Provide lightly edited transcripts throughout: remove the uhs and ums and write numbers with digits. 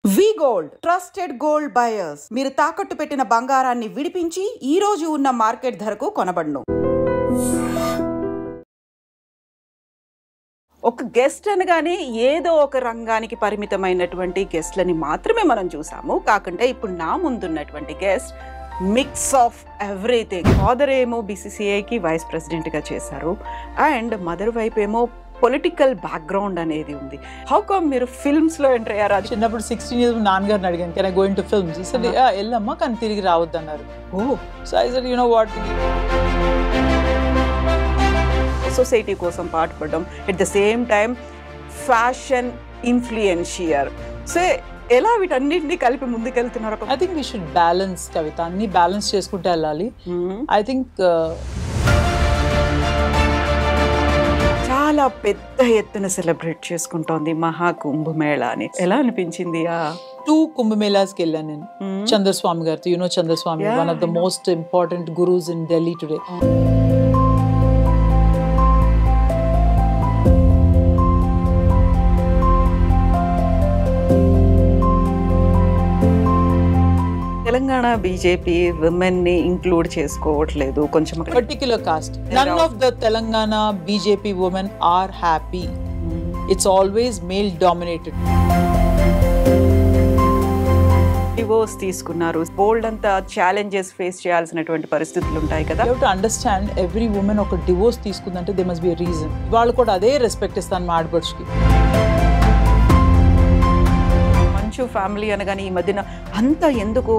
వి gold trusted gold buyers. మీరు తాకట్టు పెట్టిన బంగారాన్ని విడిపించి ఈ రోజు ఉన్న మార్కెట్ ధరకు కొనబడును. ఒక గెస్ట్ అనగానే ఏదో ఒక రంగానికి పరిమితమైనటువంటి గెస్ట్లని మాత్రమే మనం చూసాము. కాకుంటే ఇప్పుడు నా ముందున్నటువంటి guest mix of everything. Father ఏమో బీసీసీఐకి వైస్ ప్రెసిడెంట్గా చేశారు అండ్ మదర్ వైపు ఏమో పొలిటికల్ బ్యాక్గ్రౌండ్ అనేది ఉంది. హౌ కమ్ మీరు ఫిల్మ్స్ లో ఎంటర్ అయ్యారు? చిన్నప్పుడు 16 years నాన్నగారిని అడిగాను, can I go into films? He said వెళ్ళమ్మా కానీ తిరిగి రావద్దు అన్నారు. So I said you know what, society కోసం పాటుపడడం, at the same time fashion influencer. So ఎలా వీటన్నిటిని కలిపి ముందుకెళ్తున్నారు? I think we should balance కవిత, అన్ని బ్యాలెన్స్ చేసుకుంటూ వెళ్ళాలి. ఐ థింక్ చాలా పెద్ద ఎత్తున సెలబ్రేట్ చేసుకుంటోంది మహాకుంభమేళాని. ఎలా అనిపించింది? 2 కుంభమేళాస్కి వెళ్ళాను నేను చంద్రస్వామి గారితో. You know Chandraswami, one of the most important gurus in Delhi today. Telangana BJP women ని ఇంక్లూడ్ చేసుకోవట్లేదు. కొంచెం particular caste. None of the Telangana BJP women are happy. It's always male dominated. Divorce తీసుకున్నారు, బోల్డ్ అంతా ఛాలెంజెస్ ఫేస్ చేయాల్సినటువంటి పరిస్థితులు ఉంటాయి కదా. You have to understand, every women ఒక డివోర్స్ తీసుకుందంటే they must be a reason. వాళ్ళు కూడా అదే రెస్పెక్ట్ ఇస్తాను మా ఆడపడుచుకి. ఫ్యామిలీ అనగానే ఈ మధ్యన అంతా ఎందుకు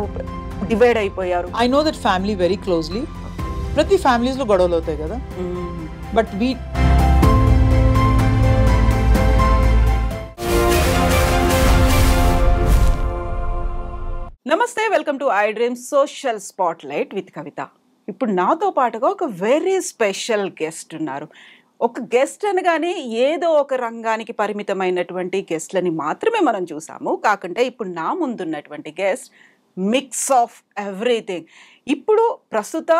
డివైడ్ అయిపోయారు? I know that family very closely. ప్రతి ఫ్యామిలీస్ లో గొడవలు అవుతాయి కదా, but we namaste, welcome to iDream social spotlight with Kavita. ఇప్పుడు నాతో పాటుగా ఒక వెరీ స్పెషల్ గెస్ట్ ఉన్నారు. ఒక గెస్ట్ అనగానే ఏదో ఒక రంగానికి పరిమితమైనటువంటి గెస్ట్లని మాత్రమే మనం చూసాము. కాకుంటే ఇప్పుడు నా ముందున్నటువంటి గెస్ట్ మిక్స్ ఆఫ్ ఎవ్రీథింగ్. ఇప్పుడు ప్రస్తుత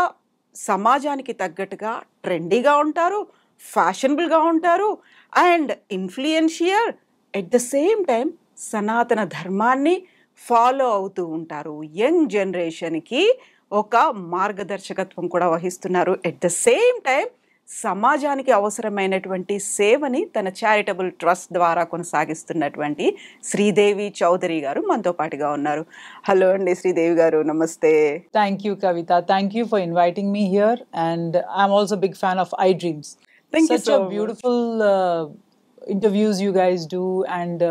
సమాజానికి తగ్గట్టుగా ట్రెండీగా ఉంటారు, ఫ్యాషనబుల్గా ఉంటారు and influencer. At the same time సనాతన ధర్మాన్ని ఫాలో అవుతూ ఉంటారు. యంగ్ జనరేషన్కి ఒక మార్గదర్శకత్వం కూడా వహిస్తున్నారు. ఎట్ ద సేమ్ టైం సమాజానికి అవసరమైనటువంటి సేవని తన చారిటబుల్ ట్రస్ట్ ద్వారా కొనసాగిస్తున్నటువంటి శ్రీదేవి చౌదరి గారు మనతో పాటుగా ఉన్నారు. హలో అండి శ్రీదేవి గారు, నమస్తే. Thank you Kavitha, thank you for inviting me here and I'm also big fan of I Dreams. Such a beautiful interviews you guys do and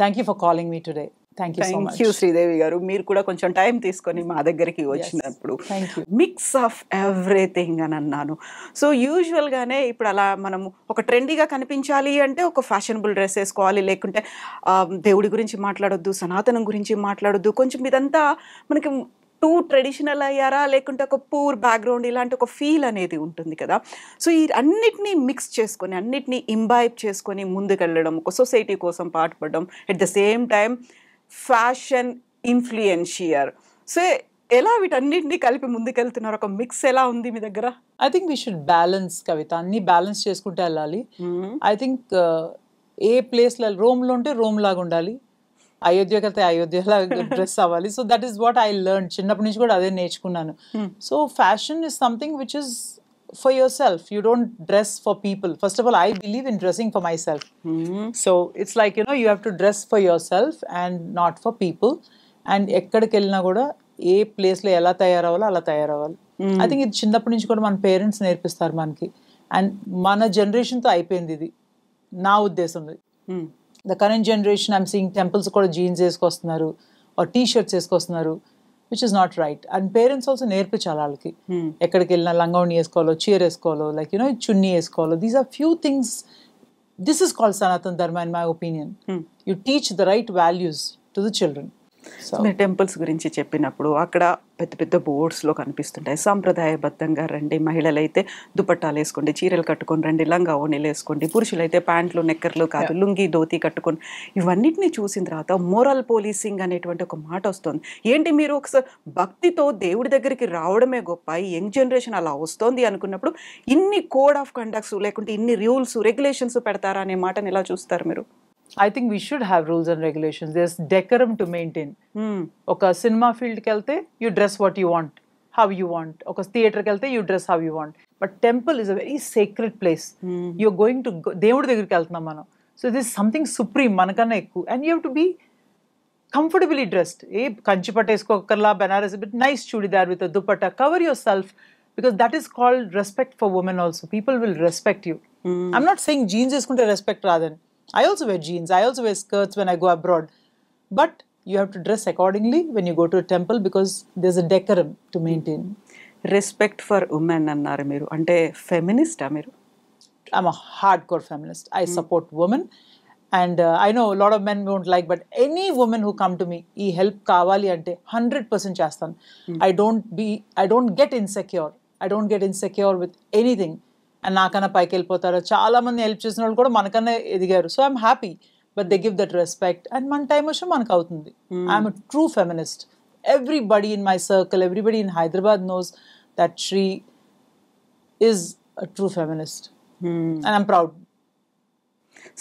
thank you for calling me today. Thank you so much. Thank you Sridevi గారు, మీరు కూడా కొంచెం time తీసుకొని మా దగ్గరికి వచ్చినప్పుడు. Mix of everything అని అన్నాను. సో యూజువల్గానే ఇప్పుడు అలా మనము ఒక ట్రెండీగా కనిపించాలి అంటే ఒక ఫ్యాషనబుల్ డ్రెస్ వేసుకోవాలి, లేకుంటే దేవుడి గురించి మాట్లాడొద్దు, సనాతనం గురించి మాట్లాడొద్దు. కొంచెం ఇదంతా మనకి టూ ట్రెడిషనల్ అయ్యారా, లేకుంటే ఒక పూర్ బ్యాక్గ్రౌండ్, ఇలాంటి ఒక ఫీల్ అనేది ఉంటుంది కదా. సో ఈ అన్నిటినీ మిక్స్ చేసుకొని, అన్నిటినీ ఇంబైబ్ చేసుకొని ముందుకెళ్ళడం, ఒక సొసైటీ కోసం పాటుపడడం, at the same time fashion influencer. So ఎలా వీటన్నిటిని కలిపి ముందుకెళ్తున్నారు? ఒక మిక్స్ ఎలా ఉంది మీ దగ్గర? I think we should balance కవిత, అన్ని బ్యాలెన్స్ చేసుకుంటూ వెళ్ళాలి. ఐ థింక్ ఏ ప్లేస్లో రోమ్లో ఉంటే రోమ్ లాగా ఉండాలి, అయోధ్యకి అయితే అయోధ్యలా డ్రెస్ అవ్వాలి. So that is what I learn. చిన్నప్పటి నుంచి కూడా అదే నేర్చుకున్నాను. So fashion is something which is for yourself. You don't dress for people. First of all, I believe in dressing for myself. So it's like, you know, you have to dress for yourself and not for people. And ekkadiki ellina kuda ఏ ప్లేస్లో ఎలా తయారవ్వాలో అలా తయారవ్వాలి. I think ఇది చిన్నప్పటి నుంచి కూడా మన పేరెంట్స్ నేర్పిస్తారు మనకి. అండ్ మన జనరేషన్తో అయిపోయింది ఇది, నా ఉద్దేశం. The current generation I'm seeing temples కూడా జీన్స్ వేసుకొస్తున్నారు, టీ షర్ట్స్ వేసుకొస్తున్నారు, which is not right. And parents also నేర్పించాలి వాళ్ళకి. ఎక్కడికి వెళ్ళినా లంగావణి వేసుకోవాలో, చీర వేసుకోవాలో, లైక్ యునో చున్నీ వేసుకోవాలో. These are few things. This is called Sanatana Dharma in my opinion. You teach the right values to the children. మీరు టెంపుల్స్ గురించి చెప్పినప్పుడు అక్కడ పెద్ద పెద్ద బోర్డ్స్లో కనిపిస్తుంటాయి, సాంప్రదాయబద్ధంగా రండి, మహిళలైతే దుపట్టాలు వేసుకోండి, చీరలు కట్టుకొని రండి, లంగా ఓణీలు వేసుకోండి, పురుషులైతే ప్యాంట్లు నెక్కర్లు కాదు, లుంగి ధోతి కట్టుకొని. ఇవన్నిటిని చూసిన తర్వాత మోరల్ పోలీసింగ్ అనేటువంటి ఒక మాట వస్తుంది. ఏంటి మీరు ఒకసారి భక్తితో దేవుడి దగ్గరికి రావడమే గొప్ప, యంగ్ జనరేషన్ అలా వస్తుంది అనుకున్నప్పుడు ఇన్ని కోడ్ ఆఫ్ కండక్ట్స్ లేకుంటే ఇన్ని రూల్స్ రెగ్యులేషన్స్ పెడతారా అనే మాటని ఎలా చూస్తారు మీరు? I think we should have rules and regulations. There's decorum to maintain. ఒక సినిమా ఫీల్డ్కి వెళ్తే you dress what you want, how you want. ఒక థియేటర్కి వెళ్తే you dress how you want. But temple is a very secret place. You're going to దేవుడి దగ్గరికి వెళ్తున్నాం మనం. సో దిస్ సంథింగ్ సుప్రీం మనకన్నా ఎక్కువ. And you have to be comfortably dressed. ఏ కంచి పట్టేసుకోకర్లా, Banaras, but nice churidar with dupatta. Cover your self, because that is called respect for women also. People will respect you. I'm not saying jeans eskunte respect radan. I also wear jeans. I also wear skirts when I go abroad. But you have to dress accordingly when you go to a temple, because there's a decorum to maintain. Respect for women annaru meeru. Ante feminist ah meeru? I'm a hardcore feminist. I support women. And I know a lot of men won't like, but any woman who come to me, ee help kavali ante 100% chestanu. I don't get insecure. I don't get insecure with anything. And నాకన్నా పైకి వెళ్ళిపోతారు. చాలా మంది help చేసిన వాళ్ళు కూడా మనకన్నా ఎదిగారు. So I'm happy, but they give that respect. And మన టైం వచ్చి మనకు అవుతుంది. I'm a true feminist. Everybody in my circle, everybody in Hyderabad knows that Sri is a true feminist. And I'm proud.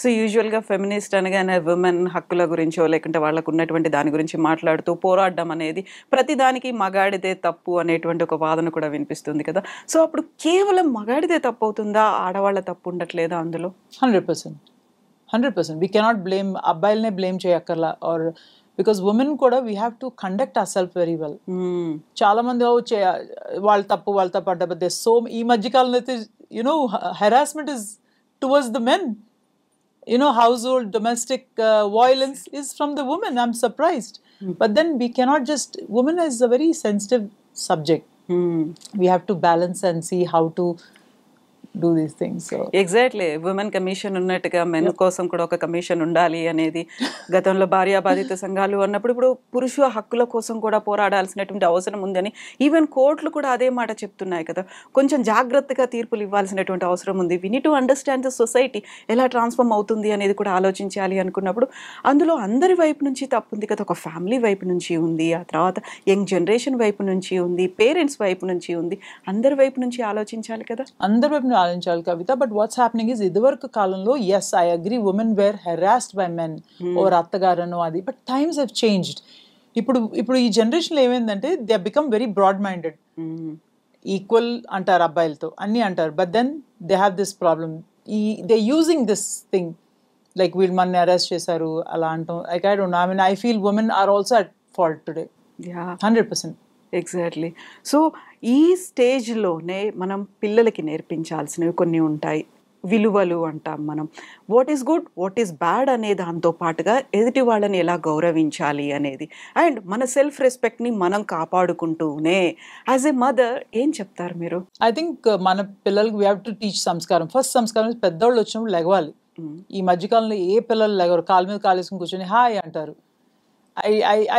So యూజువల్గా ఫెమినిస్ట్ అనగానే women హక్కుల గురించో లేకుంటే వాళ్ళకు ఉన్నటువంటి దాని గురించి మాట్లాడుతూ పోరాడడం అనేది ప్రతి దానికి మగాడిదే తప్పు అనేటువంటి ఒక వాదన కూడా వినిపిస్తుంది కదా. సో అప్పుడు కేవలం మగాడిదే తప్పు అవుతుందా, ఆడవాళ్ళ తప్పు ఉండట్లేదా అందులో? 100%. వీ కెనాట్ బ్లేమ్, అబ్బాయిలనే బ్లేమ్ చేయక్కర్లా. ఆర్ బికాస్ ఉమెన్ కూడా we have to conduct our self very well. చాలా మంది వాళ్ళు తప్పు అంటే, బట్ దే సో ఈ మధ్యకాలంలో అయితే you know harassment is towards the men. You know, household domestic violence is from the woman. I'm surprised. But then we cannot just, women is a very sensitive subject. We have to balance and see how to do these things. So exactly, women commission ఉన్నట్టుగా men కోసం కూడా ఒక commission ఉండాలి అనేది గతంలో భార్యాబాధిత సంఘాలు అన్నప్పుడు ఇప్పుడు పురుష హక్కుల కోసం కూడా పోరాడాల్సినటువంటి అవసరం ఉందని ఈవెన్ కోర్టులు కూడా అదే మాట చెప్తున్నాయి కదా. కొంచెం జాగ్రత్తగా తీర్పులు ఇవ్వాల్సినటువంటి అవసరం ఉంది. We need to understand the society ఎలా ట్రాన్స్ఫార్మ్ అవుతుంది అనేది కూడా ఆలోచించాలి అనుకున్నప్పుడు అందులో అందరి వైపు నుంచి తప్పు ఉంది కదా. ఒక ఫ్యామిలీ వైపు నుంచి ఉంది, ఆ తర్వాత యంగ్ జనరేషన్ వైపు నుంచి ఉంది, పేరెంట్స్ వైపు నుంచి ఉంది, అందరి వైపు నుంచి ఆలోచించాలి కదా. అందరి వైపు ఆలోచించాలి Kavita. But what's happening is, ఇదివరకు కాలంలో yes I agree women were harassed by men or అత్తగారను అది. But times have changed. ఇప్పుడు ఈ జనరేషన్లో ఏమైందంటే they become very broad minded. Equal అంటారు అబ్బాయిలతో, అన్నీ అంటారు. But then they have this problem. They using this thing like వీళ్ళు మన అరెస్ట్ చేశారు అలా అంటాం. Like I don't know, I mean I feel women are also at fault today. 100%. Exactly. So ఈ స్టేజ్లోనే మనం పిల్లలకి నేర్పించాల్సినవి కొన్ని ఉంటాయి. విలువలు అంటాం మనం. What is good, what is bad అనే దాంతో పాటుగా ఎదుటి వాళ్ళని ఎలా గౌరవించాలి అనేది, అండ్ మన సెల్ఫ్ రెస్పెక్ట్ని మనం కాపాడుకుంటూనే యాజ్ ఎ మదర్ ఏం చెప్తారు మీరు? ఐ థింక్ మన పిల్లలకి వీ హ్యావ్ టు టీచ్ సంస్కారం. ఫస్ట్ సంస్కారం పెద్దవాళ్ళు వచ్చినప్పుడు లెగవాలి. ఈ మధ్యకాలంలో ఏ పిల్లలు లెగరు, కాలు మీద కాలు వేసుకుని కూర్చొని హాయ్ అంటారు.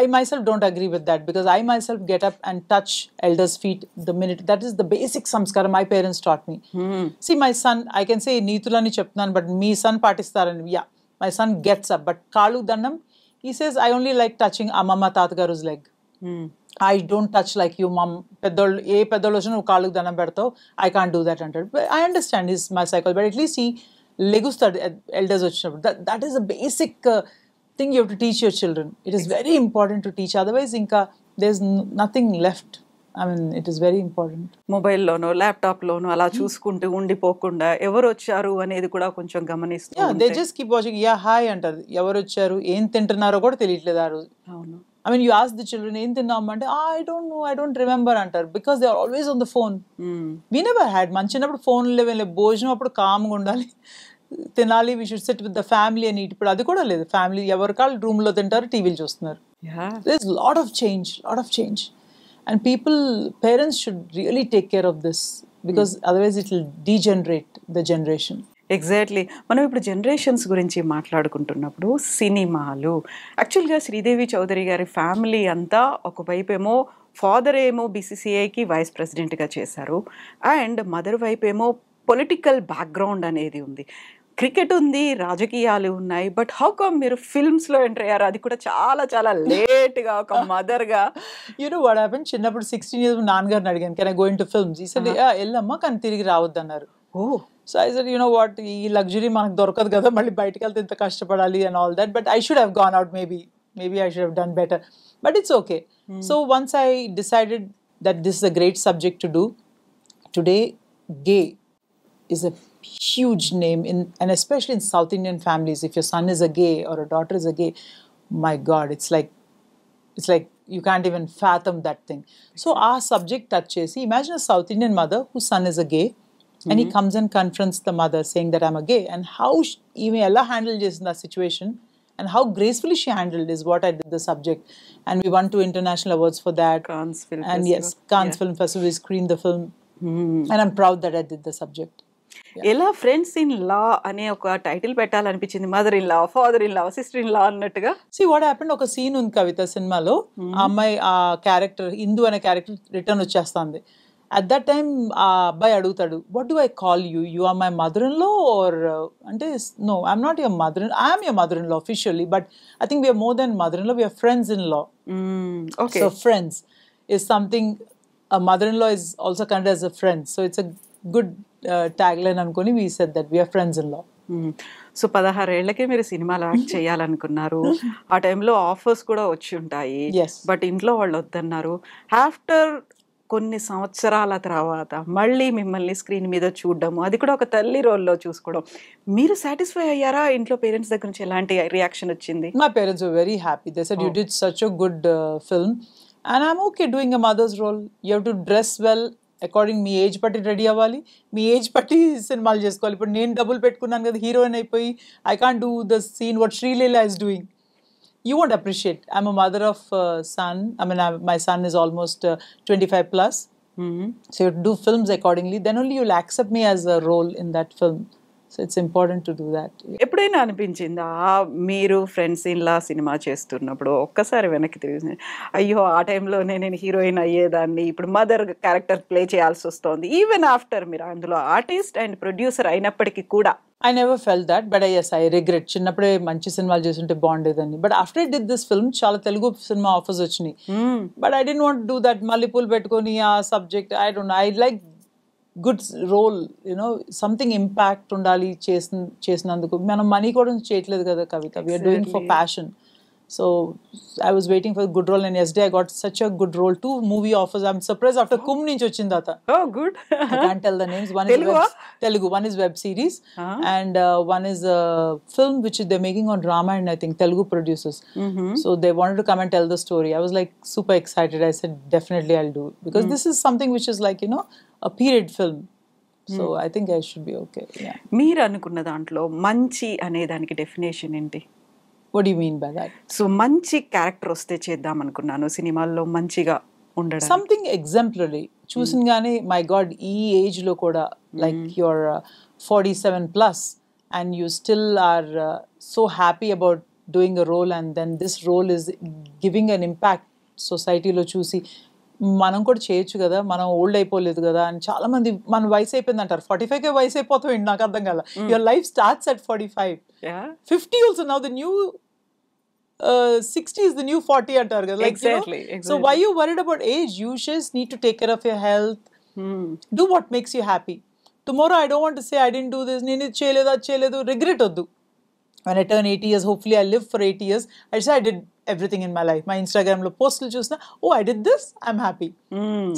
I myself don't agree with that, because I myself get up and touch elders' feet the minute. That is the basic samskara my parents taught me. See, my son, I can say neetulani cheptunanu, but me son patistarani. Yeah, my son gets up, but kaalu dannam, he says, I only like touching Amama Tatagaru's leg. I don't touch like you, mom. Peddolu వచ్చి నువ్వు కాళ్ళకు దండం పెడతావు, I can't do that అంటాడు. But I understand his my psychology, but at least he లెగుస్తాడు elders వచ్చినప్పుడు. That is a basic thing you have to teach your children. It is very important to teach, otherwise inka there's nothing left. I mean, it is very important. మొబైల్లోనో ల్యాప్టాప్లోనో అలా చూసుకుంటూ ఉండిపోకుండా ఎవరు వచ్చారు అనేది కూడా కొంచెం గమనిస్తూ. They just keep watching. Yeah, hi అంటారు. ఎవరు వచ్చారు, ఏం తింటున్నారో కూడా తెలియట్లేదు ఆ రోజు. అవును. I mean, you ask the children, ఏం తిన్నాం అంటే I don't know, I don't remember అంటారు, because they are always on the phone. We never had. మన చిన్నప్పుడు ఫోన్ లేవే, భోజనం అప్పుడు కామ్గా ఉండాలి, తినాలి, we should sit with the family and eat. ఇప్పుడు అది కూడా లేదు. ఫ్యామిలీ ఎవరి కాళ్ళు రూమ్లో తింటారు, టీవీలు చూస్తున్నారు. There's lot of change. And parents should really take care of this, because otherwise it will degenerate the generation. Exactly. మనం ఇప్పుడు జనరేషన్స్ గురించి మాట్లాడుకుంటున్నప్పుడు సినిమాలు, యాక్చువల్గా శ్రీదేవి చౌదరి గారి ఫ్యామిలీ అంతా ఒకవైపు ఏమో ఫాదర్ ఏమో బీసీసీఐకి వైస్ ప్రెసిడెంట్గా చేశారు, అండ్ మదర్ వైపు ఏమో పొలిటికల్ బ్యాక్గ్రౌండ్ అనేది ఉంది, క్రికెట్ ఉంది, రాజకీయాలు ఉన్నాయి. బట్ హౌ కమ్ మీరు ఫిల్మ్స్లో ఎంటర్ అయ్యారు, అది కూడా చాలా చాలా లేట్గా ఒక మదర్గా? యూనో వాట్ హ్యాపెన్, చిన్నప్పుడు 16 years నాన్నగారిని అడిగాను, can I go into films? He said వెళ్ళమ్మా కానీ తిరిగి రావద్దన్నారు. So I said, you know what, ఈ luxury మనకు దొరకదు కదా, మళ్ళీ బయటకు వెళ్తే ఇంత కష్టపడాలి and all that. But I should have gone out maybe. Maybe I should have done better. But it's okay. So once I decided that this is a great subject to do, today, gay is a huge name and especially in South Indian families. If your son is a gay or a daughter is a gay, my God, it's like you can't even fathom that thing. So our subject touches. Imagine a South Indian mother whose son is a gay, and he comes and confronts the mother saying that I'm a gay, and how even ella handled this in that situation, and how gracefully she handled is what I did the subject, and we won 2 international awards for that. Cannes Film and Festival. yes, Cannes Film Festival, we screened the film, and I'm proud that I did the subject. ఎలా friends in law అనే ఒక title పెట్టాలనిపించింది? Mother in law, father in law, sister in law అన్నట్టుగా. See what happened, ఒక scene ఉంది కవిత సినిమాలో, ఆ అమ్మాయి ఆ క్యారెక్టర్ ఇందు అనే క్యారెక్టర్ రిటర్న్ వచ్చేస్తుంది. అట్ దట్ టైమ్ ఆ అబ్బాయి అడుగుతాడు, what do I call you, you are my mother in law or అంటే, no I'm not your mother, I'm your mother in law officially, but I think we are more than mother in law, we are friends in law. Okay. So friends is something, a mother in law is also considered as a friend, so it's a good tagline అనుకొని we said that we are friends in law. So 16 ఏళ్లకే మీరు సినిమాలో act చేయాలనుకున్నారు. ఆ టైంలో offers కూడా వచ్చి ఉంటాయి, Yes. But ఇంట్లో వాళ్ళు వద్దన్నారు. ఆఫ్టర్ కొన్ని సంవత్సరాల తర్వాత మళ్ళీ మిమ్మల్ని స్క్రీన్ మీద చూడడము, అది కూడా ఒక తల్లి రోల్లో చూసుకోవడం, మీరు సాటిస్ఫై అయ్యారా? ఇంట్లో పేరెంట్స్ దగ్గర నుంచి ఎలాంటి రియాక్షన్ వచ్చింది? My parents were very happy. They said, you did such a good film, and I'm okay doing a mother's role. You have to dress well according me age పట్టి ready అవ్వాలి, మీ age పట్టి సినిమాలు చేసుకోవాలి. ఇప్పుడు నేను డబ్బులు పెట్టుకున్నాను కదా, హీరోయిన్ అయిపోయి I can't do the scene what Sreeleela is doing. You won't appreciate. I'm a mother of son. I mean, my son is almost 25 plus. So you have to do films accordingly. Then only you'll accept me as a role in that film. So it's important to do that. ఎప్పుడైనా అనిపించిందా మీరు friends in-law cinema చేస్తున్నప్పుడు ఒక్కసారి వెనక్కి తిరిగి, అయ్యో ఆ టైంలోనే నేను హీరోయిన్ అయ్యేదాన్ని, ఇప్పుడు మదర్ క్యారెక్టర్ ప్లే చేయాల్సి వస్తుంది, ఈవెన్ ఆఫ్టర్ మీరు అందులో ఆర్టిస్ట్ అండ్ ప్రొడ్యూసర్ అయినప్పటికీ కూడా? I never felt that, but yes, I regret. చిన్నప్పుడే మంచి సినిమాలు చేస్తుంటే బాగుండేదని. But after I did this film చాలా తెలుగు సినిమా ఆఫర్స్ వచ్చినాయి. But I don't want do that మల్లెపూలు పెట్టుకొని ఆ subject. I don't, I like good role, you know, something impact ఉండాలి చేసినందుకు. మనం మనీ కూడా చేయట్లేదు కదా Kavita, we are doing for passion. So I was waiting for a good role, and yesterday I got such a good role. 2 movie offers. I'm surprised after Kumbh nunchi ochindata. Oh, good. I can't tell the names. One is Telugu, one is web series, and one is a film which they're making on Drama, and I think Telugu producers. So they wanted to come and tell the story. I was like super excited. I said definitely I'll do it, because this is something which is like, you know, a period film. So I think I should be okay. Yeah. మీరు అనుకున్న దాంట్లో మంచి అనే దానికి definition ఏంటి? What do you mean by that? So మంచి character వస్తే చేద్దాం అనుకున్నాను సినిమాల్లో, మంచిగా ఉండడం, సంథింగ్ ఎగ్జాంపులరీ చూసినగానే, మై గాడ్, ఈ ఏజ్ లో కూడా like your 47 plus and you still are so happy about doing a role, and then this role is giving an impact సొసైటీలో చూసి మనం కూడా చేయొచ్చు కదా, మనం ఓల్డ్ అయిపోలేదు కదా అని చాలా మంది, మన వయసు అయిపోయింది అంటారు. 45కే వయసు అయిపోతాం, నాకు అర్థం కదా. Your life starts at 45. 50 also now the new 60 is the new 40 antar kada. Like, exactly, you know? exactly. So why you worried about age? You just need to take care of your health. Do what makes you happy. Tomorrow I don't want to say I didn't do this, nenu cheyaledu adi cheyaledu, regret oddu. When I turn 80 years, hopefully I live for 80 years, I say I did everything in my life. My Instagram lo postlu chusna, oh I did this, I'm happy.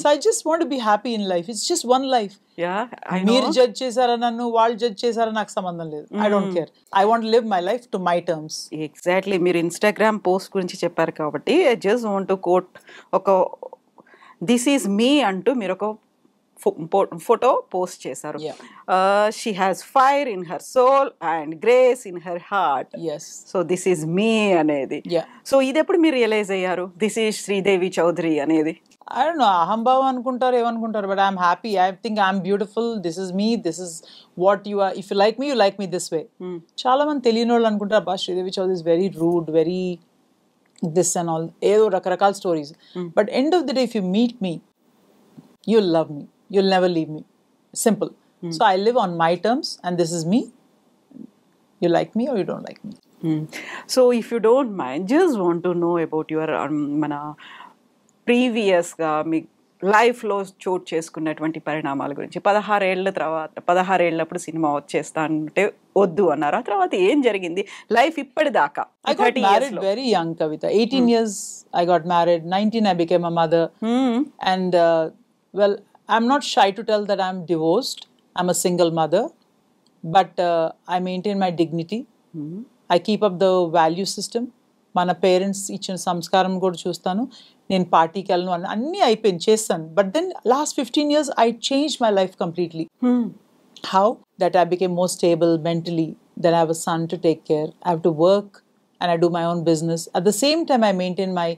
So I just want to be happy in life. It's just one life. Yeah, I know. మీరు judge చేశారా నన్ను, వాళ్ళు judge చేశారా, నాకు సంబంధం లేదు. I don't care. I want to live my life to my terms. Exactly. మీరు Instagram post గురించి చెప్పారు కాబట్టి I just want to quote ఒక this is me అంటూ మీరు ఒక ఫోటో పోస్ట్ చేశారు. She has fire in her soul and grace in her heart. Yes. So this is me అనేది. సో ఇది ఎప్పుడు మీరు రియలైజ్ అయ్యారు, దిస్ ఈజ్ శ్రీదేవి చౌదరి అనేది? I don't know, అహంభావం అనుకుంటారు, ఏమనుకుంటారు, but I'm happy. I think I'm beautiful. This is me. This is what you are. If you like me, you like me this way. చాలా మంది తెలియని వాళ్ళు అనుకుంటారు, అబ్బా Sridevi Chowdary is very rude, very this and all, ఏదో రకరకాల stories. But end of the day, if you meet me, you'll love me. You'll never leave me. Simple. So I live on my terms, and this is me. You like me or you don't like me. So if you don't mind, just want to know about your మన ప్రీవియస్గా మీ లైఫ్లో చోటు చేసుకున్నటువంటి పరిణామాల గురించి 16 ఏళ్ళప్పుడు cinema వచ్చేస్తా అంటే వద్దు అన్నారు. ఆ తర్వాత ఏం జరిగింది లైఫ్ ఇప్పటిదాకా? I got married very young, Kavita. 18 years I got married. 19 I became a mother. And well, I'm not shy to tell that I'm divorced. I'm a single mother. But I maintain my dignity. I keep up the value system. మన parents ఇచ్చిన సంస్కారం కూడా చూస్తాను. నేను పార్టీకి వెళ్ళను అన్నీ అయిపోయింది, చేస్తాను. But then last 15 years I changed my life completely. How? That I became more stable mentally. Then I have a son to take care. I have to work and I do my own business. At the same time, I maintain my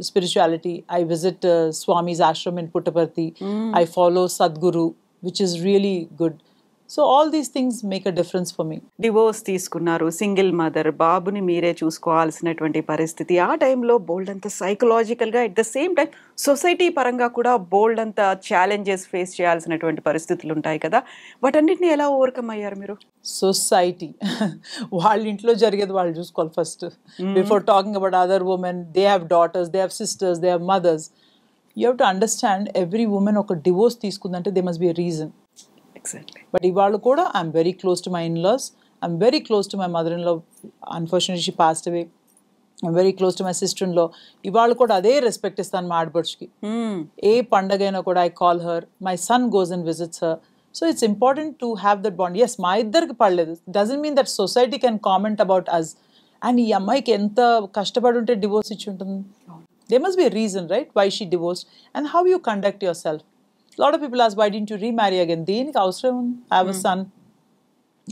spirituality. I visit Swami's ashram in Puttaparthi. I follow Sadhguru, which is really good. So all these things make a difference for me. Divorce తీసుకున్నారు, single mother, బాబుని మీరే చూసుకోవాల్సినటువంటి పరిస్థితి. ఆ టైంలో బోల్డ్ అంత సైకలాజికల్గా at the same time society పరంగా కూడా బోల్డ్ అంత ఛాలెంజెస్ ఫేస్ చేయాల్సినటువంటి పరిస్థితులు ఉంటాయి కదా, వాటన్నిటిని ఎలా ఓవర్కమ్ అయ్యారు మీరు? సొసైటీ వాళ్ళ ఇంట్లో జరిగేది వాళ్ళు చూసుకోవాలి first. Before talking about other women, they have daughters, they have sisters, they have mothers. You have to understand every women ఒక డివోర్స్ తీసుకుందంటే they must be a reason. But ivalu kuda I'm very close to my in-laws. I'm very close to my mother-in-law. Unfortunately, she passed away. I'm very close to my sister-in-law. Ivalu kuda ade respect istan ma aadbadchiki. ఏ పండగైనా కూడా I call her. My son goes and visits her. So it's important to have that bond. Yes, మా ఇద్దరికి పడలేదు. Doesn't mean that society can comment about us. And ఈ అమ్మాయికి ఎంత కష్టపడి ఉంటే divorce ఇచ్చి ఉంటుంది. There must be a reason, right? Why she divorced and how you conduct yourself. A lot of people ask, why didn't you remarry again? Deeniki avasaram undi. I have a son.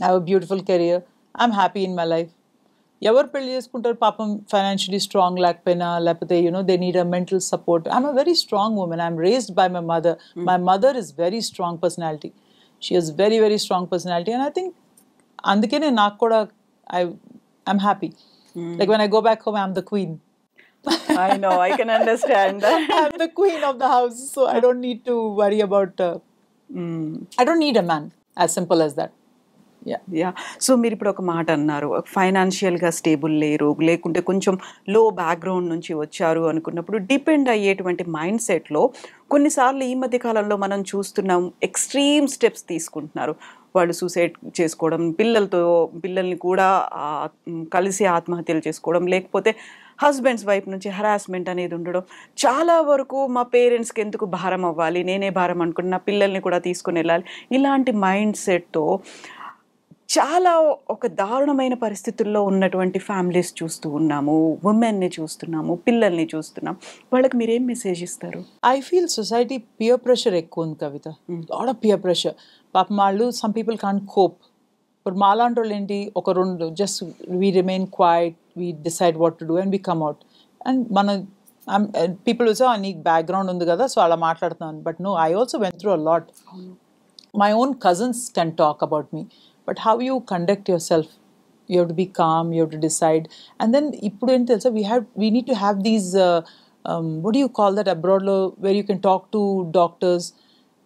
I have a beautiful career. I'm happy in my life. ఎవరు పెళ్లి చేసుకుంటారు పాపం financially strong లేకపోయినా, లేకపోతే they need a mental support. I'm a very strong women. I'm raised by my mother. My mother is very strong personality. She has very very strong personality. And I think అందుకనే నాకు కూడా I'm happy. Like when I go back home I'm the queen. I know, I can understand that. I'm the queen of the house, so I don't need to worry about I don't need a man, as simple as that. Yeah. So మీరు ఇప్పుడు ఒక మాట అన్నారు, ఫైనాన్షియల్గా stable లేరు, లేకుంటే కొంచెం లో బ్యాక్గ్రౌండ్ నుంచి వచ్చారు అనుకున్నప్పుడు డిపెండ్ అయ్యేటువంటి మైండ్ సెట్లో కొన్నిసార్లు ఈ మధ్య కాలంలో మనం చూస్తున్నాం ఎక్స్ట్రీమ్ స్టెప్స్ తీసుకుంటున్నారు. వాళ్ళు సూసైడ్ చేసుకోవడం, పిల్లల్ని కూడా కలిసి ఆత్మహత్యలు చేసుకోవడం, లేకపోతే హస్బెండ్స్ వైపు నుంచి హరాస్మెంట్ అనేది ఉండడం. చాలా వరకు మా పేరెంట్స్కి ఎందుకు భారం అవ్వాలి, నేనే భారం అనుకున్న పిల్లల్ని కూడా తీసుకుని వెళ్ళాలి, ఇలాంటి మైండ్ సెట్తో చాలా ఒక దారుణమైన పరిస్థితుల్లో ఉన్నటువంటి ఫ్యామిలీస్ చూస్తూ ఉన్నాము, ఉమెన్ని చూస్తున్నాము, పిల్లల్ని చూస్తున్నాం. వాళ్ళకి మీరేం మెసేజ్ ఇస్తారు? I feel society peer pressure ఎక్కువ ఉంది Kavita. Lot of peer pressure. పాపం వాళ్ళు సమ్ పీపుల్ కాంట్ కోప్. ఇప్పుడు మాలాంటి వాళ్ళు ఏంటి, ఒక రెండు just we remain quiet, we decide what to do and we come out. And మన పీపుల్ వచ్చా నీకు బ్యాక్గ్రౌండ్ ఉంది కదా సో అలా మాట్లాడుతున్నాను. But no, I also went through a lot. My own cousins can talk about me. But how you conduct yourself, you have to be calm, you have to decide. And then ippudu em telusa, we need to have these what do you call that abroad lo, where you can talk to doctors.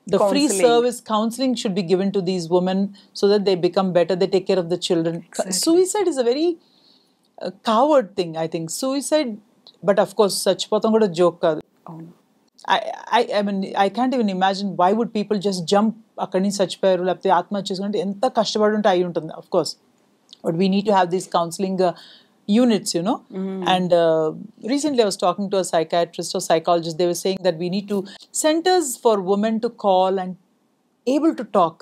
The free service counseling should be given to these women so that they become better, they take care of the children. Exactly. Suicide is a very coward thing, I think. Suicide, but of course chachipotam kuda joke kaadu. I mean, I can't even imagine why would people just jump అక్కడి నుంచి చచ్చిపోయారు లేకపోతే ఆత్మహత్య చేసుకుంటే ఎంత కష్టపడి ఉంటే అయి ఉంటుంది, of course. But we need to have these counseling units, And recently I was talking to a psychiatrist or psychologist. They were saying that we need to centers for women to call and able to talk.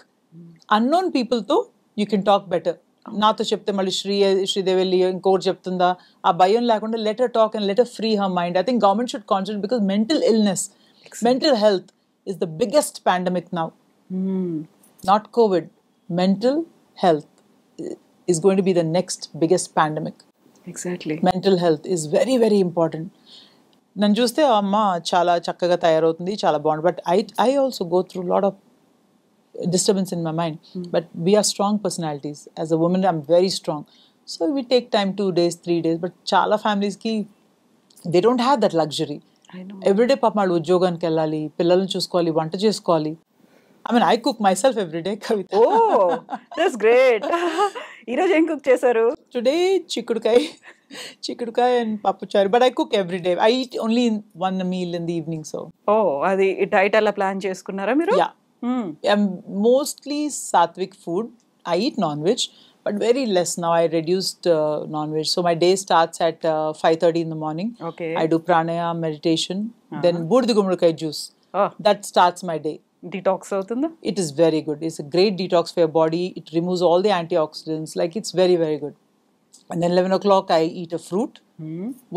Unknown people తో you can talk better. నాతో చెప్తే మళ్ళీ శ్రీదేవి వెళ్ళి ఇంకోటి చెప్తుందా, ఆ భయం లేకుండా let her talk and let her free her mind. I think government should concentrate because mental illness, mental health is the biggest pandemic now. Not COVID. Mental health is going to be the next biggest pandemic. Exactly. Mental health is very, very important. నన్ను చూస్తే అమ్మ చాలా చక్కగా తయారవుతుంది, చాలా బాగుంది. But I also go through a lot of disturbance in my mind. But we are strong personalities. As a woman, I'm very strong. So we take time, 2 days, 3 days. But చాలా families కి they don't have that luxury. I know. Every day పాపం వాళ్ళు ఉద్యోగానికి వెళ్ళాలి, పిల్లల్ని చూసుకోవాలి, వంట చేసుకోవాలి. I mean, I cook myself every day, Kavita. Oh, that's great. ఈరోజు ఏం కుక్ చేశారు? today chikudukai and papuchari, but I cook every day. I eat only one meal in the evening, so ఓ అది డైట్ అలా plan చేసుకున్నారా మీరు? yeah. I'm mostly sattvic food. I eat non-veg, but very less now. I reduced non-veg. So my day starts at 5:30 in the morning. Okay. I do pranayama, meditation, then burdhi gumrukai juice. Oh. That starts my day. Detox అవుతుందా? It is very good. It's a great detox for your body. It removes all the antioxidants. Like, it's very, very good. And then 11 o'clock, I eat a fruit.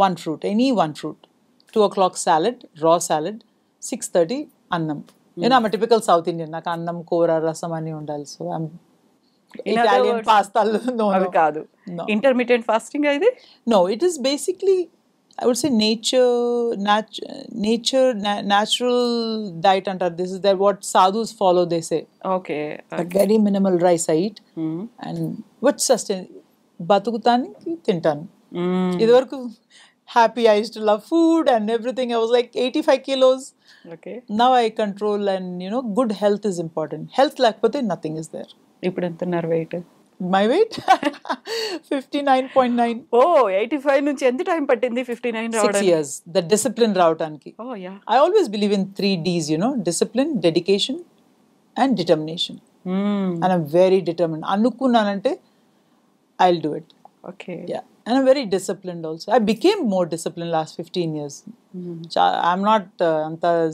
One fruit, any one fruit. 2 o'clock salad, raw salad. 6:30, annam. You know, I'm a typical South Indian. Like, annam, kora, rasam ani undali. So I'm In other Italian words, pasta. No, అవి no. కాదు. No. Intermediate fasting ఇది? No, it is basically, I would say, natural diet. Under this is that what sadhus follow, they say. Okay. But very minimal rice I eat. And what sustain బతుకుతానికి తింటాను. ఇదివరకు happy, I used to love food and everything. I was like 85 kilos. Okay. Now I control, and good health is important. Health లేకపోతే nothing is there. ఇప్పుడు ఎంత ఉన్నారు wait? My weight 59.9. ఓ 85 నుంచి ఎంత time పట్టింది 59 6 రావడానికి? years. The discipline రావడానికి. ఓ yeah. I always believe in 3 Ds, discipline, dedication and determination. And I'm very determined. అనుకున్నానంటే I'll do it. Okay. Yeah. And I'm very disciplined also. I became more disciplined last 15 years. I'm not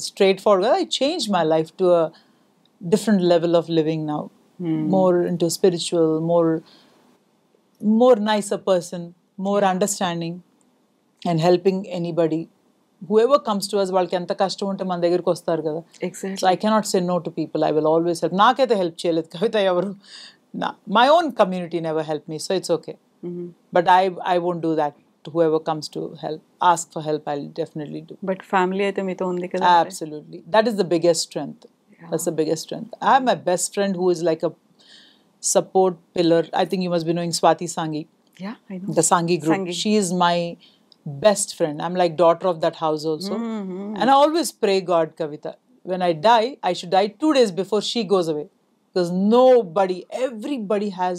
straightforward. I changed my life to a different level of living now. More into spiritual, more nicer person, more understanding, and helping anybody. Whoever comes to us, వాళ్ళకి ఎంత కష్టం ఉంటే మన దగ్గరికి వస్తారు కదా. Exactly. So I cannot say no to people. I will always help. నాకైతే help చేయలేదు కవిత ఎవరు. My own community never helped me, so it's okay. But I won't do that to whoever comes to help. Ask for help, I'll definitely do. But family అయితే మీతో ఉంది కదా? Absolutely. That is the biggest strength. That's the biggest strength. I have my best friend who is like a support pillar. I think you must be knowing Swati Sanghi. Yeah, I know. The Sanghi group. Sanghi. She is my best friend. I'm like daughter of that house also. And I always pray God, Kavita, when I die, I should die 2 days before she goes away. Because everybody has,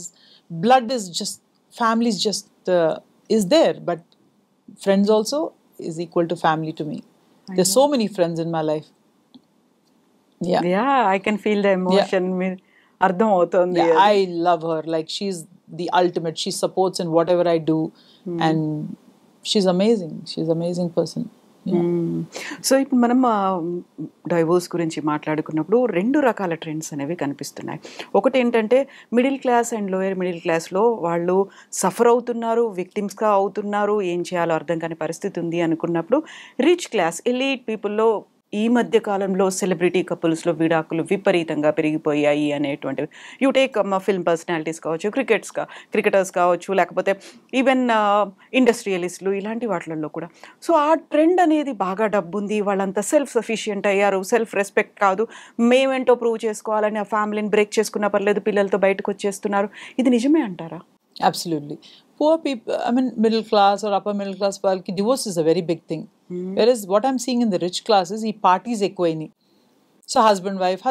blood is just, families just is there. But friends also is equal to family to me. There's so many friends in my life. Yeah. Yeah, I can feel the emotion. అర్థం అవుతుంది. Yeah, I love her. Like, she's the ultimate. She supports in whatever I do. And she's amazing. She's an amazing person. So ఇప్పుడు మనం divorce గురించి మాట్లాడుకున్నప్పుడు 2 రకాల trends అనేవి కనిపిస్తున్నాయి. ఒకటి ఏంటంటే middle class and lower middle క్లాస్లో వాళ్ళు సఫర్ అవుతున్నారు, విక్టిమ్స్గా అవుతున్నారు, ఏం చేయాలో అర్థం కాని పరిస్థితి ఉంది అనుకున్నప్పుడు రిచ్ క్లాస్ ఎలీట్ పీపుల్లో ఈ మధ్య కాలంలో సెలబ్రిటీ కపుల్స్లో విడాకులు విపరీతంగా పెరిగిపోయాయి అనేటువంటివి. యూ టేక్ ఫిల్మ్ పర్సనాలిటీస్ కావచ్చు, క్రికెటర్స్ కావచ్చు, లేకపోతే ఈవెన్ ఇండస్ట్రియలిస్టులు, ఇలాంటి వాటిల్లో కూడా. సో ఆ ట్రెండ్ అనేది బాగా డబ్బు ఉంది, వాళ్ళంతా సెల్ఫ్ సఫిషియంట్ అయ్యారు, సెల్ఫ్ రెస్పెక్ట్ కాదు, మేమేంటో ప్రూవ్ చేసుకోవాలని ఆ ఫ్యామిలీని బ్రేక్ చేసుకున్నా పర్లేదు, పిల్లలతో బయటకు వచ్చేస్తున్నారు. ఇది నిజమే అంటారా? Absolutely. Poor people, I mean, middle class or upper middle class, divorce is a very big thing. Whereas what I'm seeing in the rich classes, ఈ parties ఎక్కువైనాయి. So husband wife,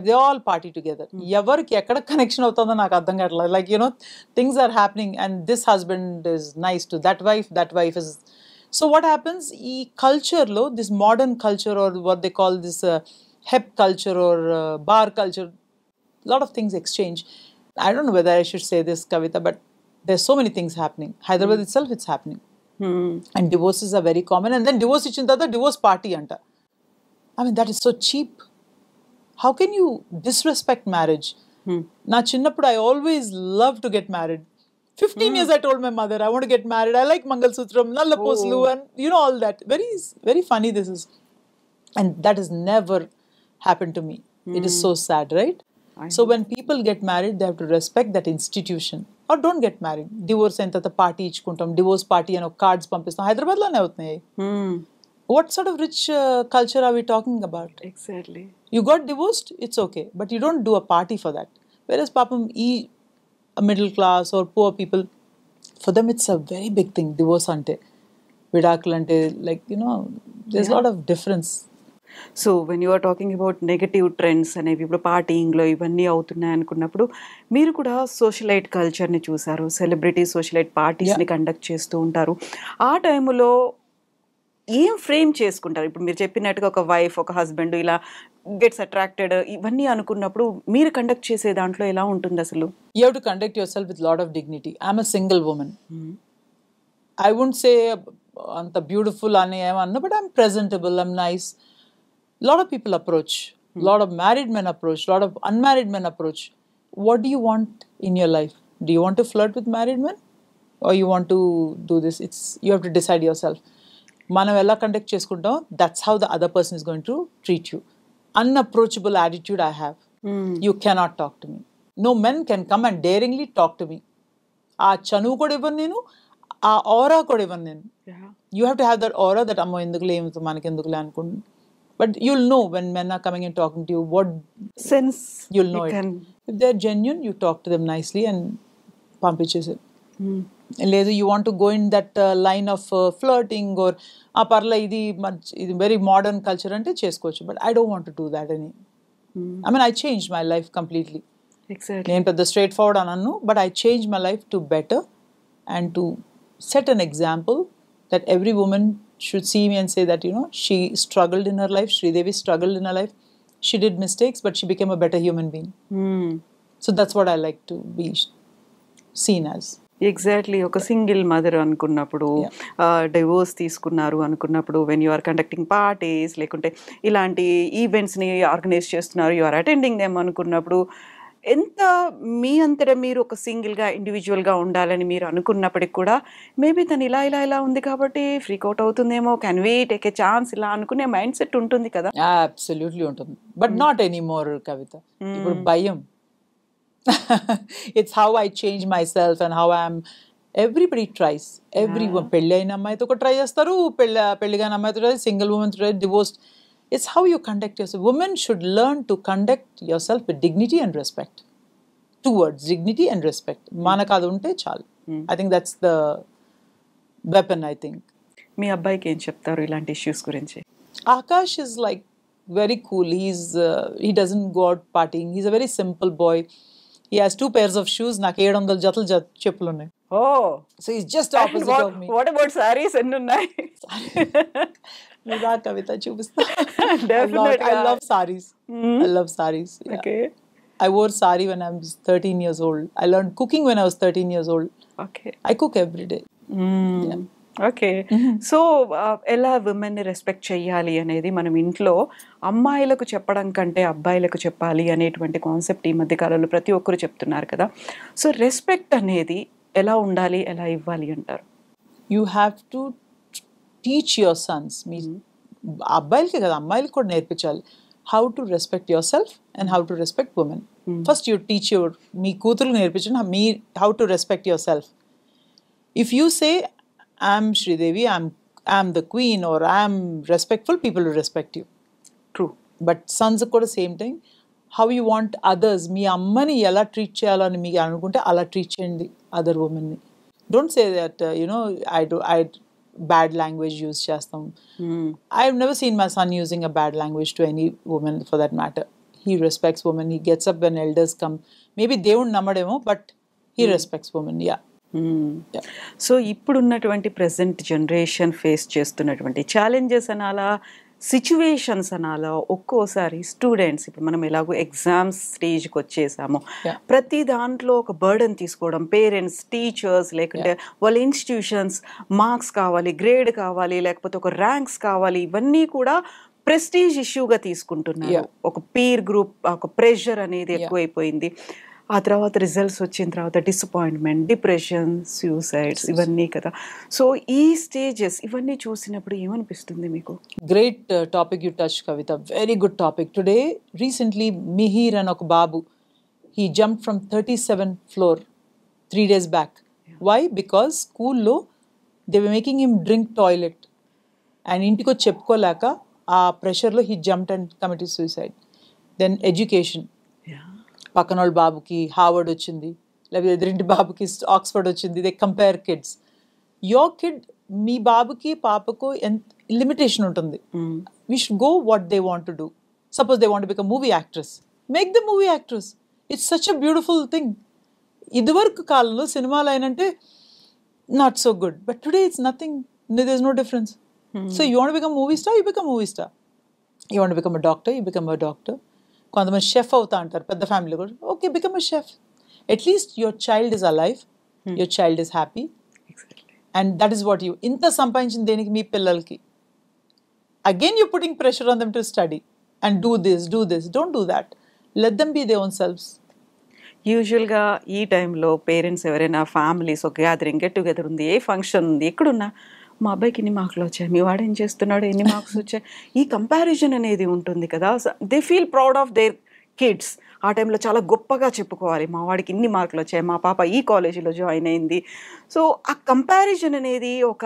they all party together. ఎవరికి ఎక్కడ connection అవుతుందో నాకు అర్థం కావట్లేదు. Like, things are happening and this husband is nice to that wife is. So what happens, ఈ cultureలో, this modern culture or what they call this hep culture or bar culture, a lot of things exchange. I don't know whether I should say this, Kavita, but there's so many things happening. Hyderabad itself, it's happening. And divorces are very common. And then divorce ichin tarvata divorce party anta. I mean, that is so cheap. How can you disrespect marriage? Na chinnappudu I always loved to get married. 15 years I told my mother, I want to get married. I like Mangal Sutram, Nalla Poslu, and all that. Very, very funny this is. And that has never happened to me. It is so sad, right? So when people get married, they have to respect that institution. Or don't get married. Divorce అయిన తర్వాత party ఇచ్చుకుంటాం, divorce party అని ఒక cards పంపిస్తాం. హైదరాబాద్లోనే అవుతున్నాయి. What sort of rich culture are we talking about? Exactly. You got divorced, it's okay. But you don't do a party for that. Whereas papam, middle class or poor people, for them it's a very big thing. Divorce ante, vidakul ante, like, there's a lot of difference. So when you are talking about negative trends అనేవి ఇప్పుడు పార్టీయింగ్లో ఇవన్నీ అవుతున్నాయి అనుకున్నప్పుడు మీరు కూడా socialite కల్చర్ని చూసారు, celebrity socialite పార్టీస్ని conduct చేస్తూ ఉంటారు. ఆ టైంలో ఏం ఫ్రేమ్ చేసుకుంటారు? ఇప్పుడు మీరు చెప్పినట్టుగా ఒక వైఫ్ ఒక హస్బెండ్ ఇలా గెట్స్ అట్రాక్టెడ్ ఇవన్నీ అనుకున్నప్పుడు మీరు కండక్ట్ చేసే దాంట్లో ఎలా ఉంటుంది అసలు? You have to conduct yourself with lot of dignity. I'm a single woman. I wouldn't say anta beautiful ane emanna, but I'm presentable, I'm nice. Lot of people approach, lot of married men approach, lot of unmarried men approach. What do you want in your life? Do you want to flirt with married men or you want to do this? You have to decide yourself. మనం ఎలా conduct చేసుకుంటాం, that's how the other person is going to treat you. Unapproachable attitude I have. You cannot talk to me. No men can come and daringly talk to me. ఆ చనువు కూడా ఇవ్వను నేను, ఆ ఆరా కూడా ఇవ్వను నేను. You have to have that aura, that అమ్మో ఎందుకులే ఏమితో మనకి ఎందుకులే అనుకుంటున్నాను. But you'll know when men are coming and talking to you, what sense you'll know it. If they're genuine, you talk to them nicely and పంపించేసి. లేదు you want to go in that line of flirting or పర్లే ఇది very modern culture అంటే చేసుకోవచ్చు. But I don't want to do that any. I mean I change my life completely. నేను పెద్ద straight forward అనను, but I change my life to better and to set an example that every woman should see me and say that, you know, she struggled in her life, Sridevi struggled in her life, she did mistakes, but she became a better human being. So that's what I like to be seen as. Exactly. ఒక single mother అనుకున్నప్పుడు, divorce తీసుకున్నారు అనుకున్నప్పుడు, when you are conducting parties లేకుంటే ఇలాంటి ఈవెంట్స్ని organise చేస్తున్నారు, you are attending them అనుకున్నప్పుడు ఎంత మీ అంతటా మీరు ఒక సింగిల్గా ఇండివిజువల్గా ఉండాలని మీరు అనుకున్నప్పటికి కూడా మేబీ తను ఇలా ఇలా ఇలా ఉంది కాబట్టి ఫ్రీకౌట్ అవుతుందేమో, can we take a chance ఇలా అనుకునే మైండ్ సెట్ ఉంటుంది కదా? అబ్సల్యూట్లీ ఉంటుంది, బట్ నాట్ ఎనీమోర్ కవిత. ఇప్పుడు భయం. It's how I change myself and how everybody tries. Everyone. పెళ్ళి అయిన అమ్మాయితో ఒక ట్రై చేస్తారు, పెళ్ళిగాని అమ్మాయితో try, single women try, divorced. It's how you conduct yourself. Women should learn to conduct yourself with dignity and respect. 2 words, dignity and respect. మనకు అది ఉంటే చాలు. I think that's the weapon, I think. మీ అబ్బాయికి ఏం చెప్తారు ఇలాంటి issues గురించి? Akash is like very cool. He doesn't go out partying. He's a very simple boy. He has 2 pairs of shoes. నాకు 700 జతలు చెప్పులు ఉన్నాయి. Oh, so he's just opposite of me. What about sarees? ఎన్ని ఉన్నాయి? నిదా కవిత చూపిస్తా. Definitely. I love sarees. I love sarees. Yeah. Okay. I wore sari when I was 13 years old. I learned cooking when I was 13 years old. Okay. I cook every day. Yeah. Okay. So ఎలా విమెన్ని respect చెయ్యాలి అనేది మనం ఇంట్లో అమ్మాయిలకు చెప్పడం కంటే అబ్బాయిలకు చెప్పాలి అనేటువంటి కాన్సెప్ట్ ఈ మధ్య కాలంలో ప్రతి ఒక్కరు చెప్తున్నారు కదా. సో రెస్పెక్ట్ అనేది ఎలా ఉండాలి, ఎలా ఇవ్వాలి అంటారు? You have to teach your sons. మీ అబ్బాయిలకే కదా, అమ్మాయిలకు కూడా నేర్పించాలి how to respect your self and how to respect women. First you teach మీ కూతురు నేర్పించండి how to respect your self. If you say I'm Sridevi, I'm the queen, or I'm respectful, people will respect you. True. But sons కూడా same thing. How you want others, మీ అమ్మని ఎలా treat చేయాలని మీకు అనుకుంటే అలా ట్రీట్ చేయండి other ఉమెన్ని. Don't say that I bad language use చేస్తాం. I've never seen my son using a bad language to any woman for that matter. He respects women. He gets up when elders come. Maybe దేవుడు నమ్మడేమో, but he respects women. Yeah. So ఇప్పుడున్నటువంటి present generation face చేస్తున్నటువంటి challenges అనాలా, situations అనాలా, ఒక్కోసారి students ఇప్పుడు మనం ఎలాగో exams స్టేజ్కి వచ్చేసాము, ప్రతి దాంట్లో ఒక బర్డన్ తీసుకోవడం, పేరెంట్స్, టీచర్స్, లేకుంటే వాళ్ళ ఇన్స్టిట్యూషన్స్, మార్క్స్ కావాలి, గ్రేడ్ కావాలి, లేకపోతే ఒక ర్యాంక్స్ కావాలి, ఇవన్నీ కూడా ప్రెస్టీజ్ ఇష్యూగా తీసుకుంటున్నారు. ఒక పీర్ గ్రూప్, ఒక ప్రెషర్ అనేది ఎక్కువైపోయింది. ఆ తర్వాత రిజల్ట్స్ వచ్చిన తర్వాత డిసప్పాయింట్మెంట్, డిప్రెషన్, సూసైడ్స్ ఇవన్నీ కదా. సో ఈ స్టేజెస్ ఇవన్నీ చూసినప్పుడు ఏమనిపిస్తుంది మీకు? Great topic you touch Kavita, very good topic. Today recently Mihir అని ఒక బాబు, he jump from 37th floor 3 days back. Why? Because స్కూల్లో they were making him drink toilet and ఇంటికి వచ్చి చెప్పుకోలేక ఆ ప్రెషర్లో he jumped and committed suicide. Then education, పక్కన వాళ్ళ బాబుకి హార్వర్డ్ వచ్చింది, లేకపోతే ఎదురింటి బాబుకి ఆక్స్ఫర్డ్ వచ్చింది. They compare kids. Your kid, మీ బాబుకి పాపకు లిమిటేషన్ ఉంటుంది. We should go what they want to do. Suppose they want to become movie actress. Make them movie actress. It's such a beautiful thing. ఇదివరకు కాలంలో సినిమాలు అయినంటే not so good. But today it's nothing. There's no difference. So you want to become a movie star, you become a movie star. You want to become a doctor, you become a doctor. కొంతమంది chef అవుతా అంటారు పెద్ద family కూడా. Okay, become a chef. At least your child is alive, your child is happy. And that is what you ఇంత సంపాదించిన దేనికి మీ పిల్లలకి. Again you putting pressure on them to study and do this. Don't do that. Let them be they own selves. యూజువల్గా ఈ టైంలో parents ఎవరైనా families ఒక గ్యాదరింగ్ గెట్ టుగెదర్ ఉంది, ఏ ఫంక్షన్ ఉంది, ఎక్కడున్నా మా అబ్బాయికి ఎన్ని మార్కులు వచ్చాయి, మీ వాడు ఏం చేస్తున్నాడు, ఎన్ని మార్క్స్ వచ్చాయి, ఈ కంపారిజన్ అనేది ఉంటుంది కదా. They feel proud of their kids. ఆ టైంలో చాలా గొప్పగా చెప్పుకోవాలి, మా వాడికి ఇన్ని మార్కులు వచ్చాయి, మా పాప ఈ కాలేజీలో జాయిన్ అయింది. సో ఆ కంపారిజన్ అనేది ఒక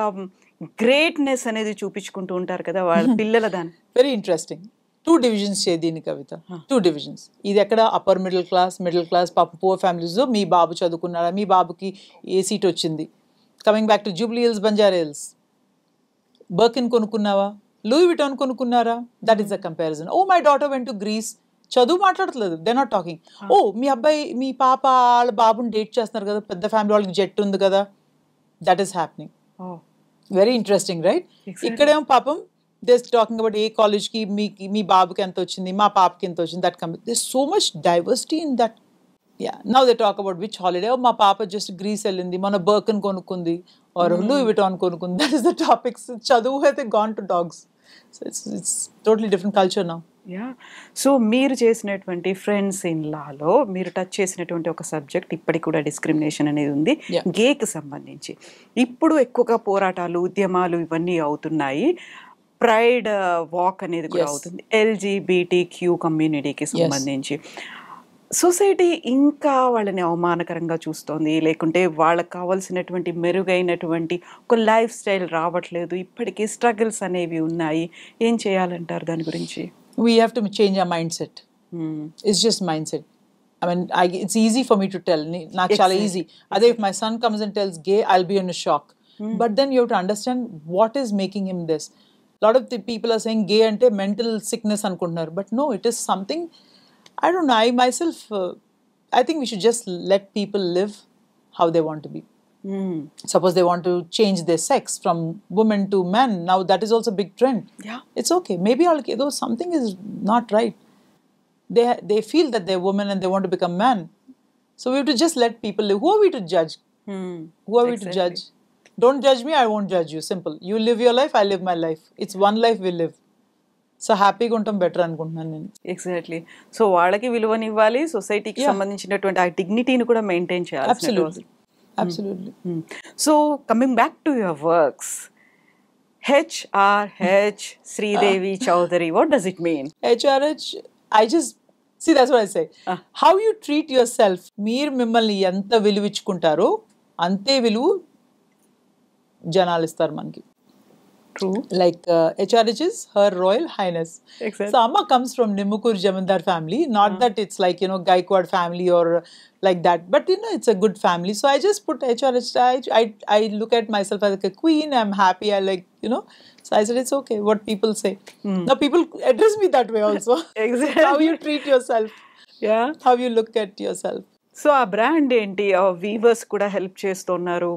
గ్రేట్నెస్ అనేది చూపించుకుంటూ ఉంటారు కదా వాళ్ళ పిల్లల దాన్ని. Very interesting. 2 divisions చేయ దీని కవిత. 2 divisions. ఇది ఎక్కడ అప్పర్ మిడిల్ క్లాస్ పాప పూర్ ఫ్యామిలీస్లో మీ బాబు చదువుకున్నాడా, మీ బాబుకి ఏ సీట్ వచ్చింది. Coming back to Jubilee Hills, Banjara Hills, Birkin కొనుక్కున్నావా, లూయి విటాన్ కొనుక్కున్నారా, that is the comparison. Oh my daughter went to Greece. చదువు మాట్లాడట్లేదు, దే నాట్ టాకింగ్. ఓ మీ అబ్బాయి మీ పాప వాళ్ళ బాబుని డేట్ చేస్తున్నారు కదా, పెద్ద ఫ్యామిలీ వాళ్ళకి జెట్ ఉంది కదా, that is happening. Very interesting right. ఇక్కడేమో పాపం దే టాకింగ్ అబౌట్ ఏ కాలేజ్కి మీ బాబుకి ఎంత వచ్చింది, మా పాపకి ఎంత వచ్చింది. That come they so much diversity in that. Yeah, now they talk about which holiday. Oh, my papa just Greece వెళ్ళింది, మన Birkin కొనుక్కుంది, or Louis Vuitton కొనుక్కుంది. That is the topics. చదువు అయితే gone to dogs. So it's totally different culture now. Yeah. So మీరు చేసినటువంటి friends in లాలో మీరు touch చేసినటువంటి ఒక subject ఇప్పటికి కూడా డిస్క్రిమినేషన్ అనేది ఉంది, గేకి సంబంధించి. ఇప్పుడు ఎక్కువగా పోరాటాలు, ఉద్యమాలు ఇవన్నీ అవుతున్నాయి. ప్రైడ్ వాక్ అనేది కూడా అవుతుంది LGBTQ కమ్యూనిటీకి సంబంధించి. సొసైటీ ఇంకా వాళ్ళని అవమానకరంగా చూస్తోంది, లేకుంటే వాళ్ళకి కావాల్సినటువంటి మెరుగైనటువంటి ఒక లైఫ్ స్టైల్ రావట్లేదు, ఇప్పటికీ స్ట్రగుల్స్ అనేవి ఉన్నాయి. ఏం చేయాలంటారు దాని గురించి? We have to change our mindset. It's just mindset. I mean, it's easy for me to tell. Not chala easy. Ade if my son comes and tells gay, I'll be in a shock. But then you have to understand what is making him this. A lot of the people are saying gay ante mental sickness anukuntaru, but no, it is something. I don't know. I myself, I think we should just let people live how they want to be. Suppose they want to change their sex from woman to man. Now that is also a big trend. Yeah. It's okay. Maybe though something is not right. They feel that they're woman and they want to become man. So we have to just let people live. Who are we to judge? Who are we to judge? Don't judge me, I won't judge you. Simple. You live your life, I live my life. It's one life we live. So హ్యాపీగా ఉంటాం better అనుకుంటున్నాను నేను. Exactly. So వాళ్ళకి విలువనివ్వాలి, సొసైటీకి సంబంధించినటువంటి ఆ డిగ్నిటీని కూడా maintain చేయాలి. Absolutely. So coming back to your works, HRH Sridevi Chaudhary, what does it mean? HRH, I just see, that's what I say. How you treat yourself. మీరు మిమ్మల్ని ఎంత విలువించుకుంటారో అంతే విలువ జనాలు ఇస్తారు మనకి. True. Like HRH is Her Royal Highness. Exactly. So Amma comes from Nimukur Jamindar family. Not that it's like, Gaikwad family or like that. But, it's a good family. So I just put HRH. I look at myself as like a queen. I'm happy. I like, So I said, it's okay. What people say. Now people address me that way also. Exactly. How you treat yourself. Yeah. How you look at yourself. So ఆ brand ఏంటి? Weavers కూడా help చేస్తున్నారు.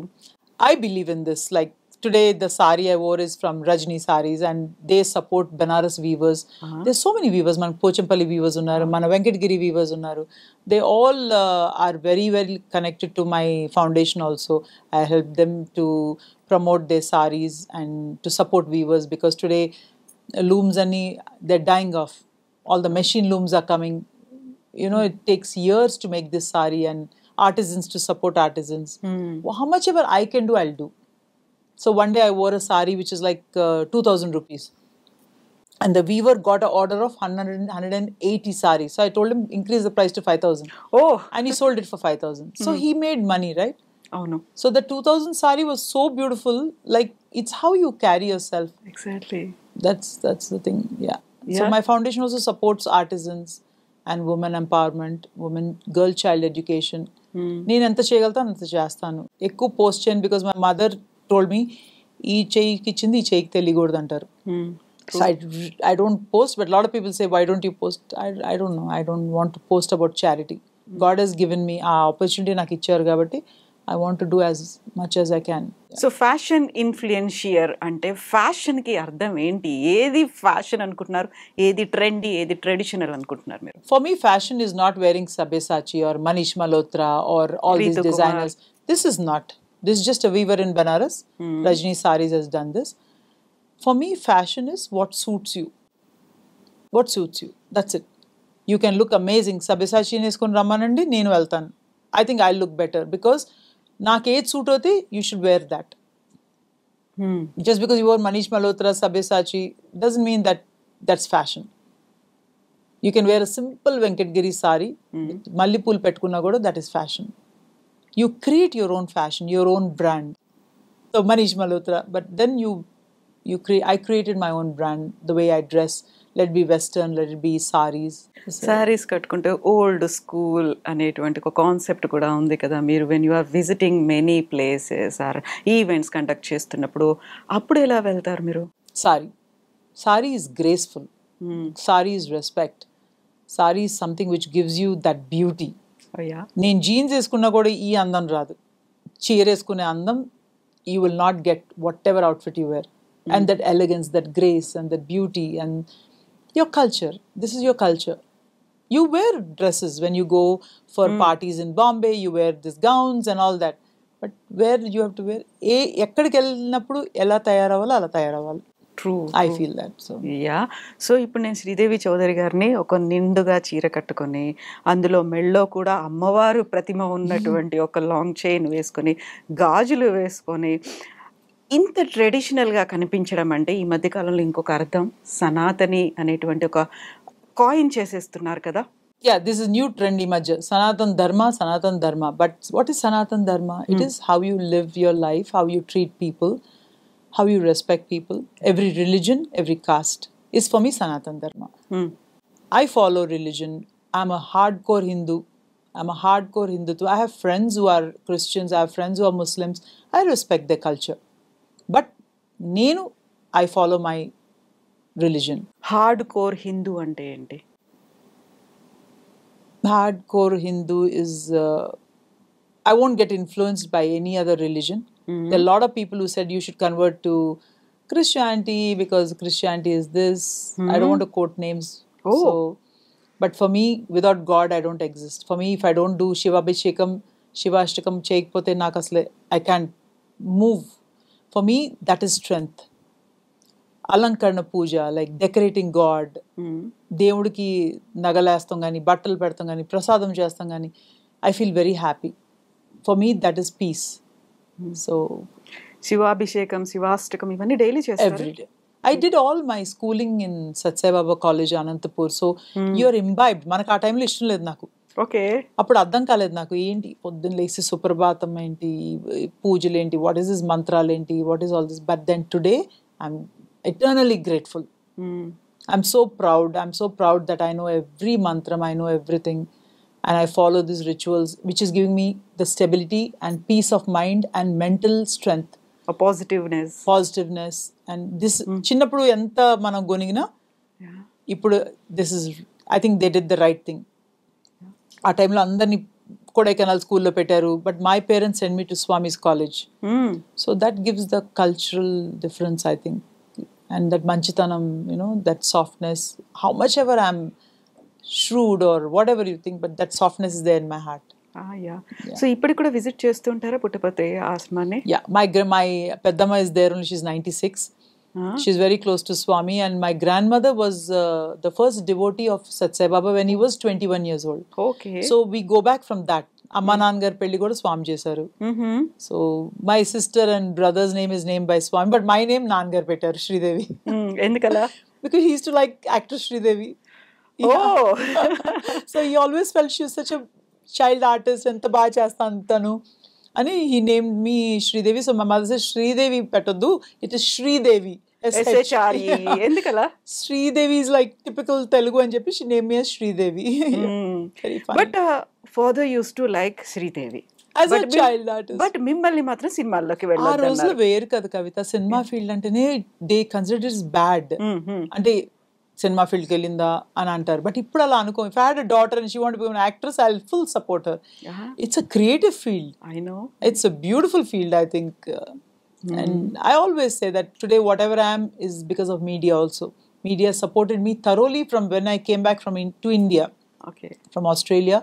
I believe in this. Like, today, the sari I wore is from Rajni Saris, and they support Banaras weavers. There's so many weavers. Man Pochampalli weavers unnaru, mana Venkatgiri weavers unnaru. They all are very, very connected to my foundation also. I help them to promote their saris and to support weavers, because today looms they're dying off. All the machine looms are coming. It takes years to make this sari, and artisans to support artisans. Well, how much ever I can do, I'll do. So one day I wore a sari which is like 2,000 rupees. And the weaver got an order of 180 saris. So I told him, increase the price to 5,000. Oh. And he sold it for 5,000. So he made money, right? Oh no. So the 2,000 sari was so beautiful. Like, it's how you carry yourself. Exactly. That's the thing. Yeah. So my foundation also supports artisans and women empowerment, girl child education. నేను ఎంత చేయగలుగుతాను అంత చేస్తాను. ఎక్కువ post చేయను, because my mother told me, ఈ చెయ్యికి ఇచ్చింది ఈ చెయ్యికి తెలియకూడదు అంటారు. So I don't post, but a lot of people say, why don't you post? I don't know. I don't want to post about charity. God has given me a opportunity నాకు ఇచ్చారు కాబట్టి I want to do as much as I can. So fashion influencer అంటే ఫ్యాషన్కి అర్థం ఏంటి? ఏది fashion అనుకుంటున్నారు, ఏది ట్రెండీ, ఏది ట్రెడిషనల్ అనుకుంటున్నారు మీరు? For me, fashion is not wearing Sabyasachi or Manish Malhotra or all these Ritu designers. This is not. This is just a weaver in Banaras. Rajni Saris has done this. For me, fashion is what suits you. What suits you. That's it. You can look amazing. Sabyasachi neskoni rammanandi nenu veltanu. I think I'll look better because నాకు ఏది suit అవుతే you should wear that. Just because you wore Manish Malhotra, Sabyasachi doesn't mean that that's fashion. You can wear a simple Venkatgiri sari, Mallipul pettukunna kuda, that is fashion. You create your own fashion, your own brand. So Manish Malhotra, but then I created my own brand, the way I dress. Let it be western, let it be saris. Saris కట్టుకుంటే old school అనేటువంటి ఒక concept కూడా ఉంది కదా. మీరు when you are visiting many places or events conduct చేస్తున్నప్పుడు అప్పుడు ఎలా వెళ్తారు మీరు? Sari is graceful. Sari is respect. Sari is something which gives you that beauty. నేను జీన్స్ వేసుకున్నా కూడా ఈ అందం రాదు. చీర వేసుకునే అందం you will not get whatever outfit you wear. And that elegance, that grace and that beauty and your culture. This is your culture. You wear dresses when you go for parties in Bombay. You wear these gowns and all that. But where you have to wear? ఎక్కడికి వెళ్ళినప్పుడు ఎలా తయారవ్వాలో అలా తయారవ్వాలి. True. I feel that. So ఇప్పుడు నేను శ్రీదేవి చౌదరి గారిని ఒక నిండుగా చీర కట్టుకొని అందులో మెళ్ళో కూడా అమ్మవారు ప్రతిమ ఉన్నటువంటి ఒక లాంగ్ చైన్ వేసుకొని గాజులు వేసుకొని ఇంత ట్రెడిషనల్గా కనిపించడం అంటే ఈ మధ్యకాలంలో ఇంకొక అర్థం సనాతని అనేటువంటి ఒక కాయిన్ చేసేస్తున్నారు కదా. Yeah, this is new trend ఈ మధ్య. Sanatan Dharma. But what is Sanatan Dharma? It is how you live your life, how you treat people, how you respect people. Every religion, every caste is for me Sanatan Dharma. I follow religion. I'm a hardcore Hindu. Too. I have friends who are Christians. I have friends who are Muslims. I respect their culture. But I follow my religion. Hardcore Hindu అంటే ఏంటి? Hardcore Hindu is I won't get influenced by any other religion. There are a lot of people who said you should convert to Christianity because Christianity is this. I don't want to quote names. So, but for me, without God, I don't exist. For me, if I don't do Shivabhishekam, Shivashtakam cheyakapothe నాకు అసలు I can't move. For me, that is strength. అలంకరణ పూజ, like decorating God, దేవుడికి నగలేస్తాం కానీ బట్టలు పెడతాం కానీ ప్రసాదం చేస్తాం కానీ I feel very happy. For me that is peace. So శివాభిషేకం, శివాష్టకం ఇవన్నీ డైలీ చేస్తారు? Everyday. I did all my schooling in Satsai Baba College, Anantapur. So you are imbibed. మనకు ఆ టైంలో ఇష్టం లేదు నాకు. ఓకే. అప్పుడు అర్థం కాలేదు నాకు ఏంటి పొద్దున్న లేసి సుప్రభాతం ఏంటి, పూజలు ఏంటి, వాట్ ఈస్ దిస్ మంత్రాలు ఏంటి, what is all this. But then today I'm eternally grateful. I'm so proud that I know every mantram, I know everything, and I follow these rituals, which is giving me the stability and peace of mind and mental strength, a positiveness. And this చిన్నప్పుడు ఎంత మనం గొనిగినా ఇప్పుడు this is, I think they did the right thing. ఆ టైంలో అందరినీ కొడైకెనాల్ స్కూల్లో పెట్టారు, but my parents send me to Swami's college. So that gives the cultural difference, I think. And that manchitanam, that softness, how much ever I'm shrewd or whatever you think, but that softness is there in my heart. So ippadi kuda visit chestuntara Puttaparthi Ashramani? Yeah, my peddamma is there only. She's 96. She's very close to Swami, and my grandmother was the first devotee of Satsai Baba when he was 21 years old. Okay. So we go back from that. Amma Nangar pelli kuda Swami chesaru. So my sister and brother's name is named by Swami, but my name Nangar pettaru, Sridevi. Endukala? Because he used to like actress Sridevi. So he always felt she was such a child artist, enta baga chestanu tanu ani he named me Sridevi. So my mother said Sridevi petoddu, it is Sridevi. SHRE. Endukala? Sridevi is like typical Telugu and she named me as Sridevi. Very funny. But father used to like Sridevi. As a child artist. But మిమ్మల్ని మాత్రం సినిమాల్లోకి ఆ వెళ్ళొద్దు రోజులో వేరు కదా కవిత, cinema field అంటేనే they consider it's bad. అంటే సినిమా ఫీల్డ్కి వెళ్ళిందా అని అంటారు, బట్ ఇప్పుడు అలా అనుకో. If I had a daughter and she want be an actress, I will full support her. It's a creative field. I know It's a beautiful field, I think. And I always say that today, whatever I am is because of media also. Media supported me thoroughly from when I came back to India, okay from Australia.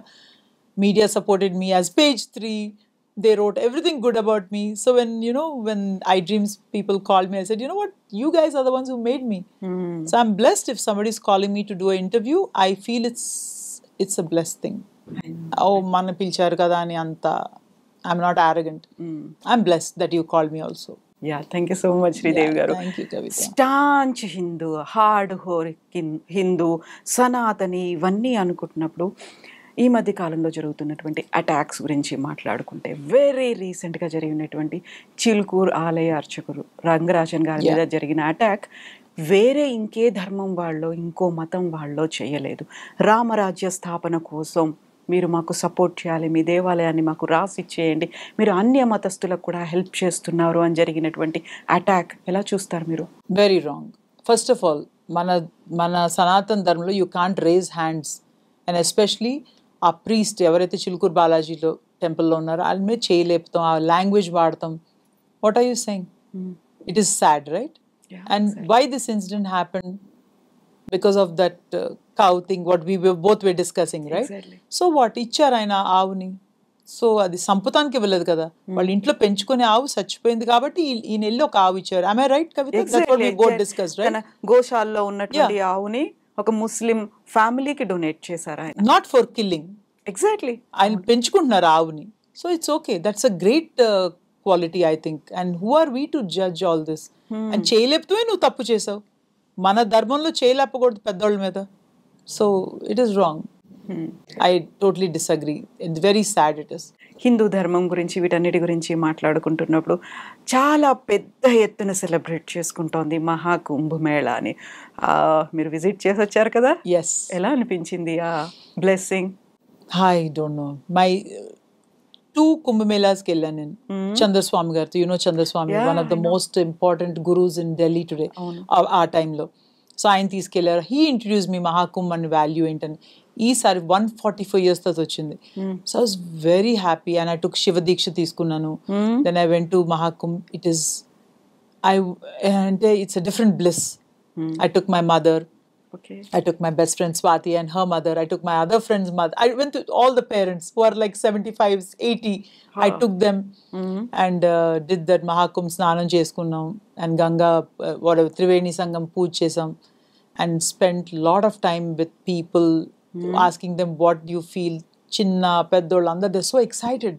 Media supported me as page 3. They wrote everything good about me. So when iDreams people called me, I said, you know what? You guys are the ones who made me. So I'm blessed if somebody is calling me to do an interview. I feel it's a blessed thing. Oh, mana pilcharu kada ani anta. I'm not arrogant. I'm blessed that you called me also. Yeah thank you so much Sridevi garu. Thank you, Kavita. Staunch Hindu, hardcore Hindu, Sanatani ఇవన్నీ అనుకుంటున్నప్పుడు ఈ మధ్య కాలంలో జరుగుతున్నటువంటి attacks గురించి మాట్లాడుకుంటే, very రీసెంట్గా జరిగినటువంటి చిలుకూరు ఆలయ అర్చకులు రంగరాజన్ గారి మీద జరిగిన అటాక్ వేరే ఇంకే ధర్మం వాళ్ళో ఇంకో మతం వాళ్ళో చేయలేదు. రామరాజ్య స్థాపన కోసం మీరు మాకు సపోర్ట్ చేయాలి, మీ దేవాలయాన్ని మాకు రాసిచ్చేయండి, మీరు అన్య మతస్థులకు కూడా హెల్ప్ చేస్తున్నారు అని జరిగినటువంటి అటాక్ ఎలా చూస్తారు మీరు? Very wrong. First of all, మన సనాతన ధర్మంలో you can't raise hands, and especially ఆ ప్రీస్ట్ ఎవరైతే చిలుకూరు బాలాజీలో టెంపుల్లో ఉన్నారో వాళ్ళ మీద చేయలేపుతాం, ఆ లాంగ్వేజ్ వాడతాం. What are you saying? It is sad, right? And why this incident happen? Because of that cow thing what we both were discussing, right? Exactly. So what ఇచ్చారు ఆయన ఆవుని, సో అది సంపుతానికి వెళ్ళదు కదా, వాళ్ళ ఇంట్లో పెంచుకునే ఆవు చచ్చిపోయింది కాబట్టి ఈ నెల్లి ఒక ఆవు ఇచ్చారు. am I right, Kavita? That's what we both discussed, right? గోశాలలో ఉన్నటువంటి ఆవుని ఒక ముస్లిం ఫ్యామిలీకి డొనేట్ చేశారు ఆయన. Not for killing. ఎగ్జాక్ట్లీ, ఆయన పెంచుకుంటున్నారు ఆవుని. So it's okay, that's a great quality I think. And who are we to judge all this? And చేయలేపుతూనే నువ్వు తప్పు చేసావు. మన ధర్మంలో చేయలేపకూడదు పెద్దోళ్ళ మీద. So it is wrong. I totally disagree. It's very sad it is. Hindu ధర్మం గురించి వీటన్నిటి గురించి మాట్లాడుకుంటున్నప్పుడు చాలా పెద్ద ఎత్తున సెలబ్రేట్ చేసుకుంటోంది మహాకుంభమేళా అని. మీరు విజిట్ చేసి వచ్చారు కదా, Yes. ఎలా అనిపించింది ఆ blessing? I don't know. My 2 Kumbh Melas ki వెళ్ళాను నేను. చంద్రస్వామి గారితో, you know Chandraswamy, one of the most important gurus in Delhi today. ఆ టైంలో. సో ఆయన తీసుకెళ్లారు. హీ ఇంట్రడ్యూస్ మీ మహాకుంభ్ అని వాల్యూ ఏంటని. ఈసారి 144 years తర్వాత వచ్చింది. So I was very happy and I took శివదీక్ష తీసుకున్నాను. Then I went to Mahakumbh. It is అంటే it's a different bliss. I took my mother. Okay. I took my best friend Swati and her mother. I took my other friend's mother. I went to all the parents who are like 75, 80. I took them and did that Mahakumbh Snanam cheskunnam and Ganga, whatever, Triveni Sangam Pooj chesam, and spent lot of time with people, asking them what do you feel. Chinna, Peddol, Anda, they're so excited.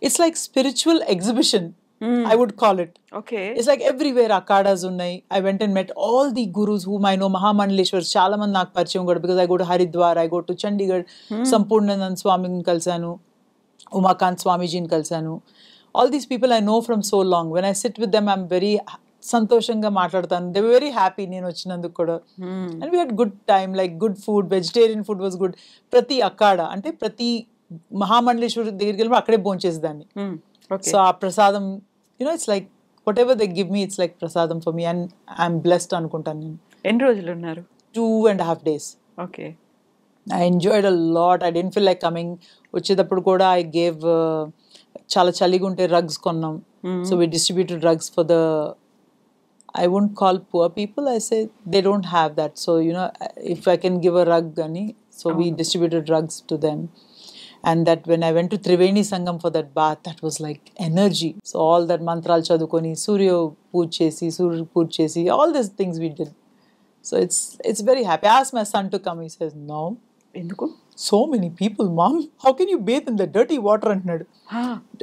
It's like spiritual exhibition, I would call it. Okay. It's like everywhere akhadas unnai. I went and met all the gurus whom I know. Mahamandaleshwar chaala mandi naaku parichyam kuda, because I go to Haridwar, I go to Chandigarh. Sampurnanand Swamini kalsanu, Umakant Swamiji ni kalsanu. All these people I know from so long. When I sit with them, I'm very సంతోషంగా మాట్లాడతాను. They were very happy నేను వచ్చినందుకు కూడా. And we had good time, like good food, vegetarian food was good. ప్రతి అఖాడా అంటే ప్రతి మహామండలేశ్వర దగ్గరికి వెళ్ళి అక్కడే భోంచేసేదాన్ని. సో ఆ ప్రసాదం, it's like whatever they give me, it's like prasadam for me, and I'm blessed అనుకుంటాను నేను. ఎన్ని రోజులు ఉన్నారు? 2.5 days. Okay. I enjoyed a lot. I didn't feel like coming. వచ్చేటప్పుడు కూడా I gave చాలా చలిగా ఉంటే rugs కొన్నాం. So we distributed rugs for the, I won't call poor people, I say they don't have that. So if I can give a rug ani, so we distributed rugs to them. And that when I went to Triveni Sangam for that bath, that was like energy. So all that mantral chadukoni, Surya Pooj chesi, all these things we did. So it's very happy. I asked my son to come. He says, no. ఎందుకు? So many people, mom. How can you bathe in the dirty water? Annadu.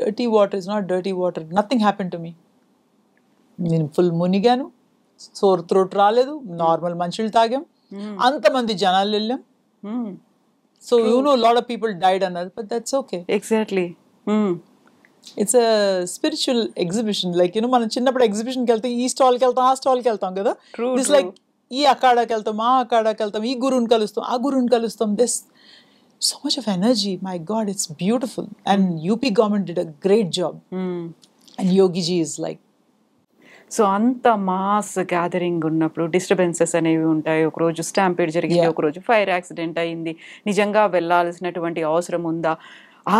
Dirty water is not dirty water. Nothing happened to me. నేను full మునిగాను, sour throat రాలేదు, normal మంచులు తాగాం, అంతమంది జనాలు వెళ్ళాం. So a lot of people died another, but that's okay. Exactly. It's a spiritual exhibition. Like మనం చిన్నప్పుడు exhibition కి వెళ్తాం, ఈ స్టాల్ కి వెళ్తాం, ఆ స్టాల్ కి వెళ్తాం కదా. This like ఈ అఖాడాకి వెళ్తాం, ఆ అఖాడాకి వెళ్తాం, ఈ గురువుని కలుస్తాం, ఆ గురువుని కలుస్తాం. This So much of energy. My God, it's beautiful. And UP government did a great job. And Yogi ji is like, so అంత మాస్ గ్యాదరింగ్ ఉన్నప్పుడు డిస్టర్బెన్సెస్ అనేవి ఉంటాయి. ఒకరోజు స్టాంపేడ్ జరిగింది, ఒకరోజు ఫైర్ యాక్సిడెంట్ అయింది. నిజంగా వెళ్ళాల్సినటువంటి అవసరం ఉందా?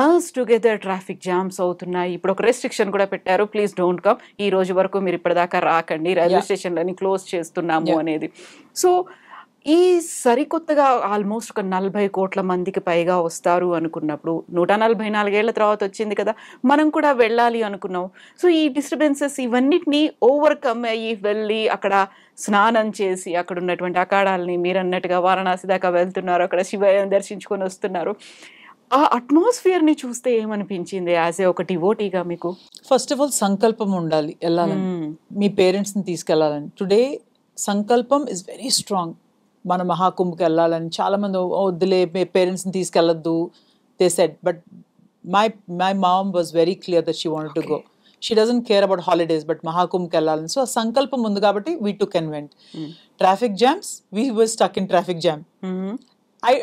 ఆల్స్ టుగెదర్ ట్రాఫిక్ జామ్స్ అవుతున్నాయి. ఇప్పుడు ఒక రెస్ట్రిక్షన్ కూడా పెట్టారు, ప్లీజ్ డోంట్ కమ్, ఈ రోజు వరకు మీరు ఇప్పటిదాకా రాకండి, రైల్వే స్టేషన్లని క్లోజ్ చేస్తున్నాము అనేది. సో ఈ సరికొత్తగా ఆల్మోస్ట్ ఒక 40 కోట్ల మందికి పైగా వస్తారు అనుకున్నప్పుడు 144 ఏళ్ల తర్వాత వచ్చింది కదా, మనం కూడా వెళ్ళాలి అనుకున్నాం. సో ఈ డిస్టర్బెన్సెస్ ఇవన్నిటిని ఓవర్కమ్ అయ్యి వెళ్ళి అక్కడ స్నానం చేసి అక్కడ ఉన్నటువంటి అఖాడాలని మీరు అన్నట్టుగా వారణాసి దాకా వెళ్తున్నారు, అక్కడ శివయ్యను దర్శించుకొని వస్తున్నారు. ఆ అట్మాస్ఫియర్ని చూస్తే ఏమనిపించింది యాజ్ ఏ ఒక డివోటీగా మీకు? ఫస్ట్ ఆఫ్ ఆల్ సంకల్పం ఉండాలి వెళ్ళాలని, మీ పేరెంట్స్ని తీసుకెళ్ళాలని. Today sankalpam is very strong. మన మహాకుంభకి వెళ్ళాలని చాలా మంది వద్దులే పేరెంట్స్ని తీసుకెళ్ళొద్దు they said, but my mom was very clear that she wanted to go. She doesn't care about holidays, but మహాకుంభకి వెళ్ళాలని. సో ఆ సంకల్పం ఉంది కాబట్టి we took and went. Traffic jams, we were stuck in traffic jam.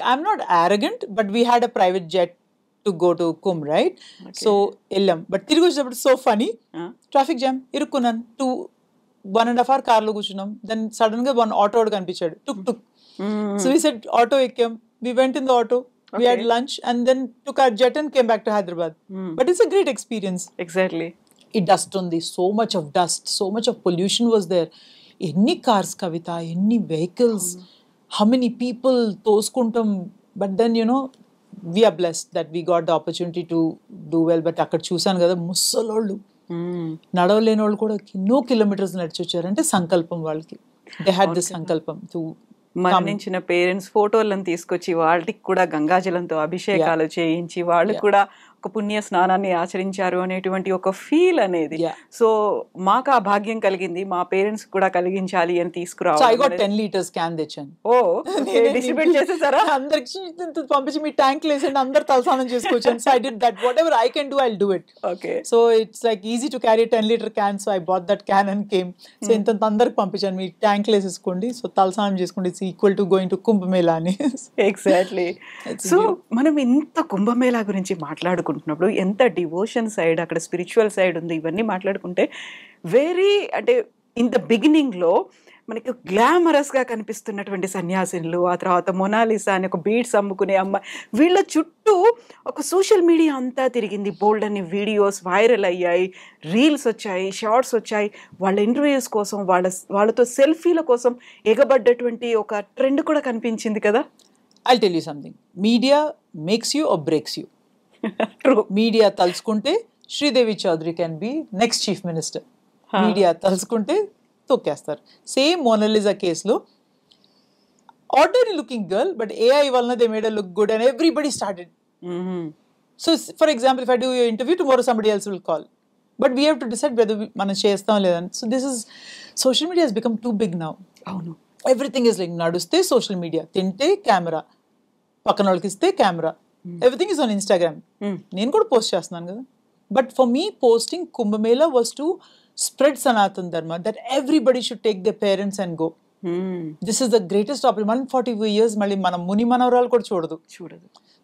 I'm not arrogant, but we had a private jet to go to Kumbh, right? So వెళ్ళాం. But తిరిగి వచ్చేటప్పుడు so funny, traffic jam, ఇరుక్కున్నాను. 1.5 hour కార్లో కూర్చున్నాం. Then sudden గా one auto కనిపించాడు, took. So we said auto ఎక్కాం, we went in the auto, we had lunch and then took our jet and came back to Hyderabad. But it's a great experience. Exactly. ఈ dust ఉంది, so much of dust, so much of pollution was there. ఎన్ని cars కవిత, ఎన్ని vehicles, how many people తోసుకుంటాం. But then we are blessed that we got the opportunity to do well. But అక్కడ చూసాను కదా ముసలోళ్ళు, నడవలేని వాళ్ళు కూడా ఎన్నో కిలోమీటర్స్ నడిచి వచ్చారు. అంటే సంకల్పం వాళ్ళకి, దే హ్యాడ్ దిస్ సంకల్పం టు మరణించిన పేరెంట్స్ ఫోటోలను తీసుకొచ్చి వాళ్ళకి కూడా గంగాజలంతో అభిషేకాలు చేయించి వాళ్ళు కూడా ఒక పుణ్య స్నానాన్ని ఆచరించారు అనేటువంటి ఒక ఫీల్ అనేది. సో మాకు ఆ భాగ్యం కలిగింది, మా పేరెంట్స్ కూడా కలిగించాలి అని తీసుకురావాలి. I got 10 liters క్యాన్ తెచ్చాను. డిస్ట్రిబ్యూట్ చేసేసారా? అందరికి పంపించి మీ ట్యాంక్ లేసండి, అందరు తలస్నానం చేసుకోవచ్చు. So I did that. Whatever I can do, I'll do it. Okay. So it's like easy to carry a 10-liter can. So I bought that can and came. So ఇంత అందరికి పంపించాను, మీ tank లేసేసుకోండి, so తలస్నానం చేసుకోండి, it's equal to going to Kumbh Mela అని. Exactly. So మనం ఇంత కుంభమేళా గురించి మాట్లాడుకుంటున్నప్పుడు ఎంత డివోషన్ సైడ్, అక్కడ స్పిరిచువల్ సైడ్ ఉంది, ఇవన్నీ మాట్లాడుకుంటే వెరీ అంటే ఇన్ ద బిగినింగ్లో మనకి గ్లామరస్గా కనిపిస్తున్నటువంటి సన్యాసినులు, ఆ తర్వాత మొనాలిసా అని ఒక బీడ్స్ అమ్ముకునే అమ్మాయి, వీళ్ళ చుట్టూ ఒక సోషల్ మీడియా అంతా తిరిగింది. బోల్డ్ అనే వీడియోస్ వైరల్ అయ్యాయి, రీల్స్ వచ్చాయి, షార్ట్స్ వచ్చాయి. వాళ్ళ ఇంటర్వ్యూస్ కోసం, వాళ్ళతో సెల్ఫీల కోసం ఎగబడ్డటువంటి ఒక ట్రెండ్ కూడా కనిపించింది కదా. I'll tell you something. Media makes you or breaks you. Media తలుచుకుంటే Sridevi Chowdary can be next chief minister. Media తలుచుకుంటే తొక్కేస్తారు. సేమ్ మోనాలిసా కేసులో ordinary looking girl, but AI వలన they made look good and everybody started. So for example, if I do your interview tomorrow somebody else will call, but we have to decide whether మనం చేస్తాం లేదని. So this is social media has become too big now. అవును, everything is like నడుస్తే social media, తింటే camera, పక్కన వాళ్ళకి ఇస్తే camera, everything is on Instagram. నేను కూడా పోస్ట్ చేస్తున్నాను కదా. But for me posting Kumbh Mela was to spread Sanatan Dharma, that everybody should take the parents and go. This is the greatest opportunity. 140 years మళ్ళీ మన ముని మనవరాలు కూడా చూడదు.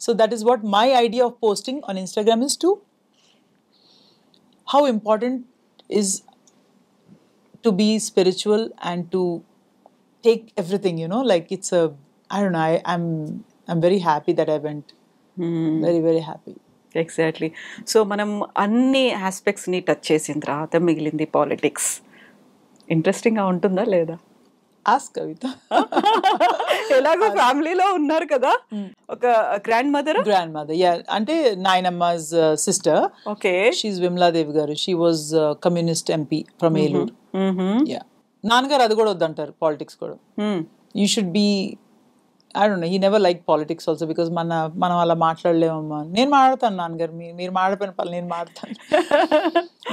So that is what my idea of posting on Instagram is to how important is to be spiritual and to take everything, like it's a, I don't know, I'm very happy that I went. Very, very happy. Exactly. So మనం అన్ని ఆస్పెక్ట్స్ని touch చేసిన తర్వాత మిగిలింది politics. ఇంట్రెస్టింగ్గా ఉంటుందా లేదా? Ask Kavitha. ఎలాగో ఫ్యామిలీలో ఉన్నారు కదా, ఒక గ్రాండ్ మదర్, యా, అంటే నాయనమ్మ's sister. Okay, she Vimaladevi garu. She was communist MP from Eluru. Yeah, నాన్నగారు అది కూడా వద్దంటారు, పాలిటిక్స్ కూడా. You should be, I don't know, he never liked politics also because మనం అలా మాట్లాడలేమమ్మా. నేను మాట్లాడతాను నాన్నగారు, మీరు మాట్లాడిన పని నేను మాట్లాడతాను.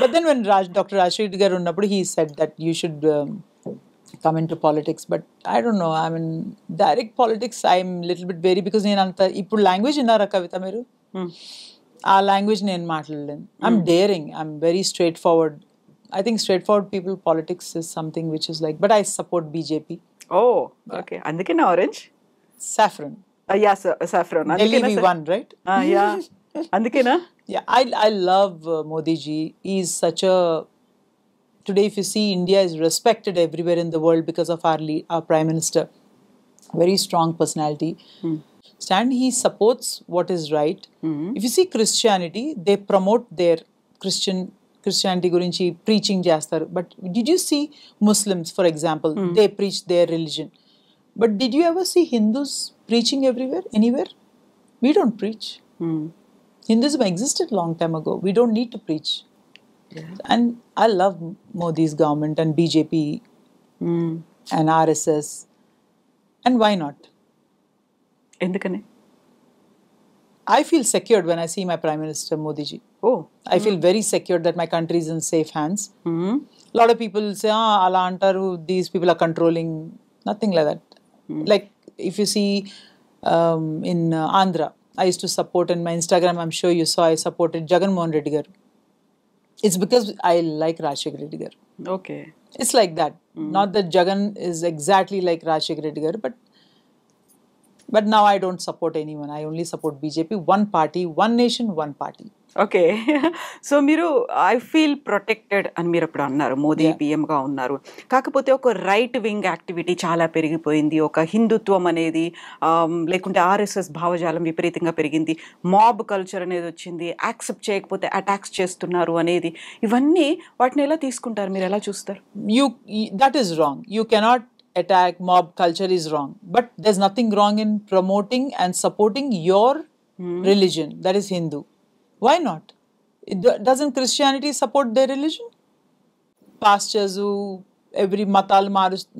But then when Dr. Rajshekar garu ఉన్నప్పుడు he said that you should come into politics. But I don't know, I mean direct politics I'm little bit wary because నేను అంత ఇప్పుడు లాంగ్వేజ్ విన్నారా కవిత మీరు? ఆ లాంగ్వేజ్ నేను మాట్లాడలేను. I'm daring, I'm very straightforward. I think straightforward people, politics is something which is like, but I support BJP. Oh, okay. అందుకే నా orange saffron. Yeah saffron Delhi అందుకేనా we sir won, right? Yeah అందుకేనా Yeah, I love Modi ji. He's such a today if you see India is respected everywhere in the world because of our prime minister. Very strong personality. Stand he supports what is right. If you see Christianity, they promote their Christianity gurinchi preaching చేస్తారు. But did you see Muslims, for example, they preach their religion. But did you ever see Hindus preaching everywhere, anywhere? We don't preach. Hinduism existed long time ago. We don't need to preach. And I love Modi's government and BJP and RSS. And why not? ఎందుకని I feel secured when I see my Prime Minister Modi ji. Oh I feel very secured that my country is in safe hands. A lot of people say, ala antaru, these people are controlling. Nothing like that. Like if you see in Andhra, I used to support in my Instagram, I'm sure you saw, I supported Jagan Mohan Reddy garu. It's because I like Rajshekar Reddy garu. Okay It's like that. Not that Jagan is exactly like Rajshekar Reddy garu, but now I don't support anyone. I only support BJP. One party, one nation, one party. Okay so మీరు I feel protected అని మీరు ఇప్పుడు అన్నారు మోదీ పిఎంగా ఉన్నారు కాకపోతే ఒక right wing activity చాలా పెరిగిపోయింది ఒక హిందుత్వం అనేది లేకుంటే ఆర్ఎస్ఎస్ భావజాలం విపరీతంగా పెరిగింది మాబ్ కల్చర్ అనేది వచ్చింది యాక్సెప్ట్ చేయకపోతే అటాక్స్ చేస్తున్నారు అనేది ఇవన్నీ వాటిని ఎలా తీసుకుంటారు మీరు ఎలా చూస్తారు That is wrong. You cannot attack mob culture is wrong. But there's nothing wrong in promoting and supporting your religion, that is Hindu. Why not? Doesn't Christianity support their religion? Pastors who every matal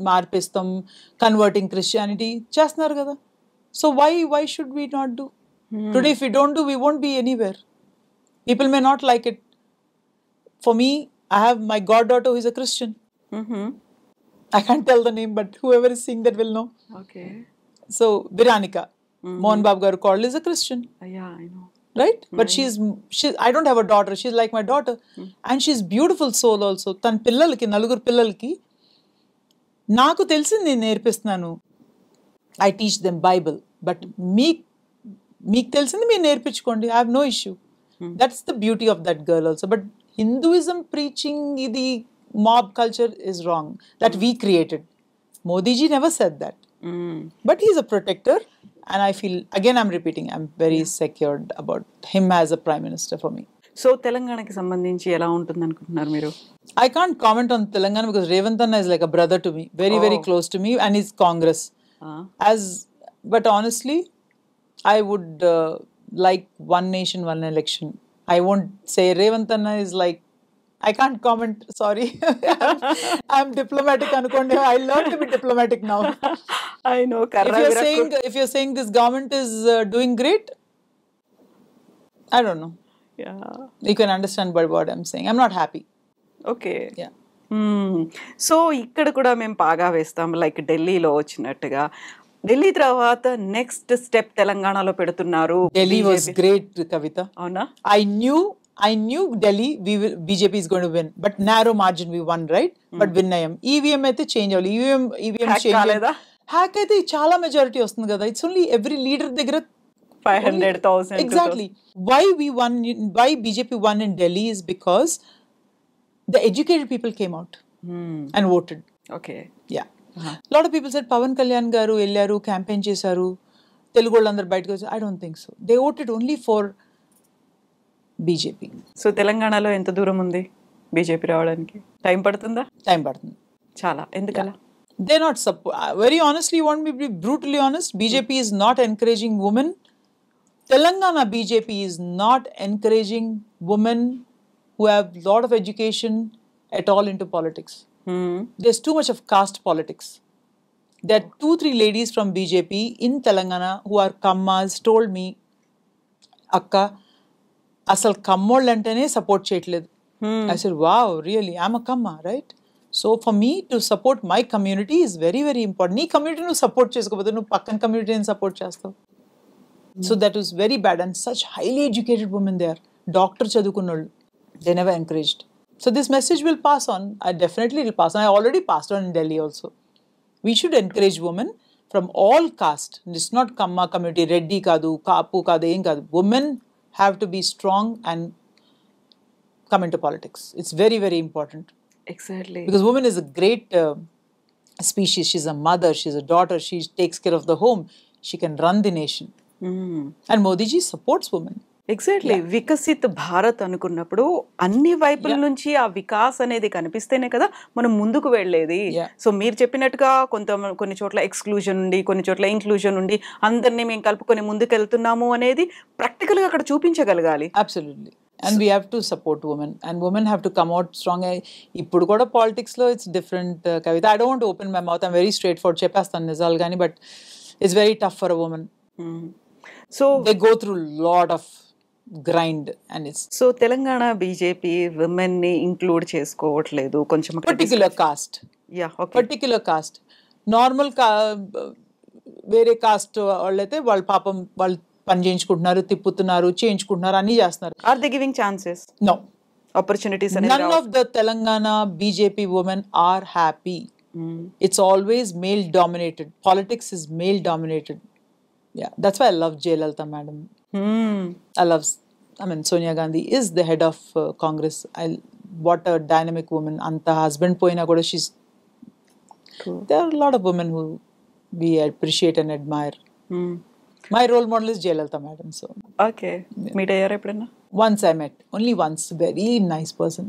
marpistam converting Christianity chestnar kada. So why should we not do? Today if we don't do, we won't be anywhere. People may not like it. For me, I have my goddaughter who is a Christian. I can't tell the name, but whoever is seeing that will know. Okay So Viranika, Mohan Babu garu called is a Christian, అయ్యా I know right? But she's I don't have a daughter. She's like my daughter, and she's beautiful soul also. Tan పిల్లలకి నలుగురు పిల్లలకి నాకు తెలిసింది నేను నేర్పిస్తున్నాను. I teach them Bible, but మీకు తెలిసింది మీరు నేర్పించుకోండి. I have no issue. That's the beauty of that girl also. But Hinduism preaching the mob culture is wrong. That we created. Modi ji never said that. But he's a protector, and I feel, again I'm repeating, I'm very secured about him as a prime minister for me. So తెలంగాణకి సంబంధించి ఎలా ఉంటుంది అనుకుంటున్నారు మీరు I can't comment on Telangana because Revanth Anna is like a brother to me, very close to me, and he's Congress. But honestly, I would like one nation, one election. I won't say Revanth Anna is like, I can't comment, sorry. I'm diplomatic anukondi. I learned to be diplomatic now. I know Karra If you're saying this government is doing great, I don't know. yeah You can understand what I'm saying. I'm not happy. Okay Yeah. So ఇక్కడ కూడా మేము పాగా వేస్తాం like ఢిల్లీలో వచ్చినట్టుగా ఢిల్లీ తర్వాత next step తెలంగాణలో పెడుతున్నారు Delhi was great, Kavita. అవునా I knew Delhi, BJP is going to win, but narrow margin we won, right? But win ayam. EVM అయితే చేంజ్ అవ్వాలి. EVM Hack change కాలేదా? హ్యాక్ అయితే చాలా మెజారిటీ వస్తుంది కదా. ఇట్స్ ఓన్లీ ఎవ్రీ లీడర్ దగ్గర 500,000 exactly. Why BJP won in Delhi is because the educated people came out and voted. Okay Yeah. Lot of people said Pawan Kalyan garu ellaru campaign chesaru telugu vallandaru bayatiki vacharu. I don't think so. They voted only for BJP. So తెలంగాణలో ఎంత దూరం ఉంది BJP రావడానికి time పడుతుందా Time padutundi. చాలా ఎందుకలా They're not very honestly, you want me to be brutally honest, BJP is not encouraging women. Telangana BJP is not encouraging women who have lot of education at all into politics. There's too much of caste politics. There are 2-3 ladies from BJP in Telangana who are kammas told me, Akka, asal kammolantane support cheyatledu. I said, wow, really? I'm a kamma, right? So for me to support my community is very, very important. Nee community nu support cheskopote nu pakkan community ni support chestavu. So that was very bad, and such highly educated women there, doctor chadukunnollu, they never encouraged. So this message will pass on. I definitely will pass on. I already passed on in Delhi also. We should encourage women, from all caste. It's not Kamma community, Reddy kadu, Kapu kadu, em kadu. Women have to be strong and come into politics. It's very, very important. Exactly. Because woman is a great species. She's a mother, she's a daughter, she takes care of the home. She can run the nation. And Modi ji supports women. Exactly. Viksit Bharat అనుకున్నప్పుడు అన్ని వైపుల నుంచి ఆ వికాస్ అనేది కనిపిస్తేనే కదా మనం ముందుకు వెళ్ళేది. సో మీరు చెప్పినట్టుగా కొన్ని చోట్ల ఎక్స్క్లూజన్ ఉండి, కొన్ని చోట్ల ఇంక్లూజన్ ఉండి, అందరినీ మేము కలుపుకొని ముందుకు వెళ్తున్నాము అనేది ప్రాక్టికల్గా అక్కడ చూపించగలగాలి. Absolutely. And we have to support women, and women have to come out strong. Ippudu kuda politics lo it's different, Kavita. I don't want to open my mouth. I'm very straightforward. Cheppastan nizalu gani, but it's very tough for a woman. So they go through lot of grind, and it's so Telangana BJP women ని include చేసుకోవట్లేదు కొంచెం particular caste. Yeah, okay. Particular caste. Normal వేరే cost వాళ్ళైతే వాళ్ళ పాపం వాళ్ళు పని చేయించుకుంటున్నారు, తిప్పుతున్నారు, చేయించుకుంటున్నారు, అన్ని చేస్తున్నారు. Are they giving chances? No. Opportunities? None of the Telangana BJP women are happy. It's always male dominated. Politics is male dominated. Yeah, that's why I love Jayalalitha madam. I mean, Sonia Gandhi is the head of Congress. What a dynamic woman. Anta husband poina kuda she's True. There are a lot of women who we appreciate and admire. My role model is Jayalalitha madam. So okay, meet ayyara eppudana? Once I met, only once. Very nice person.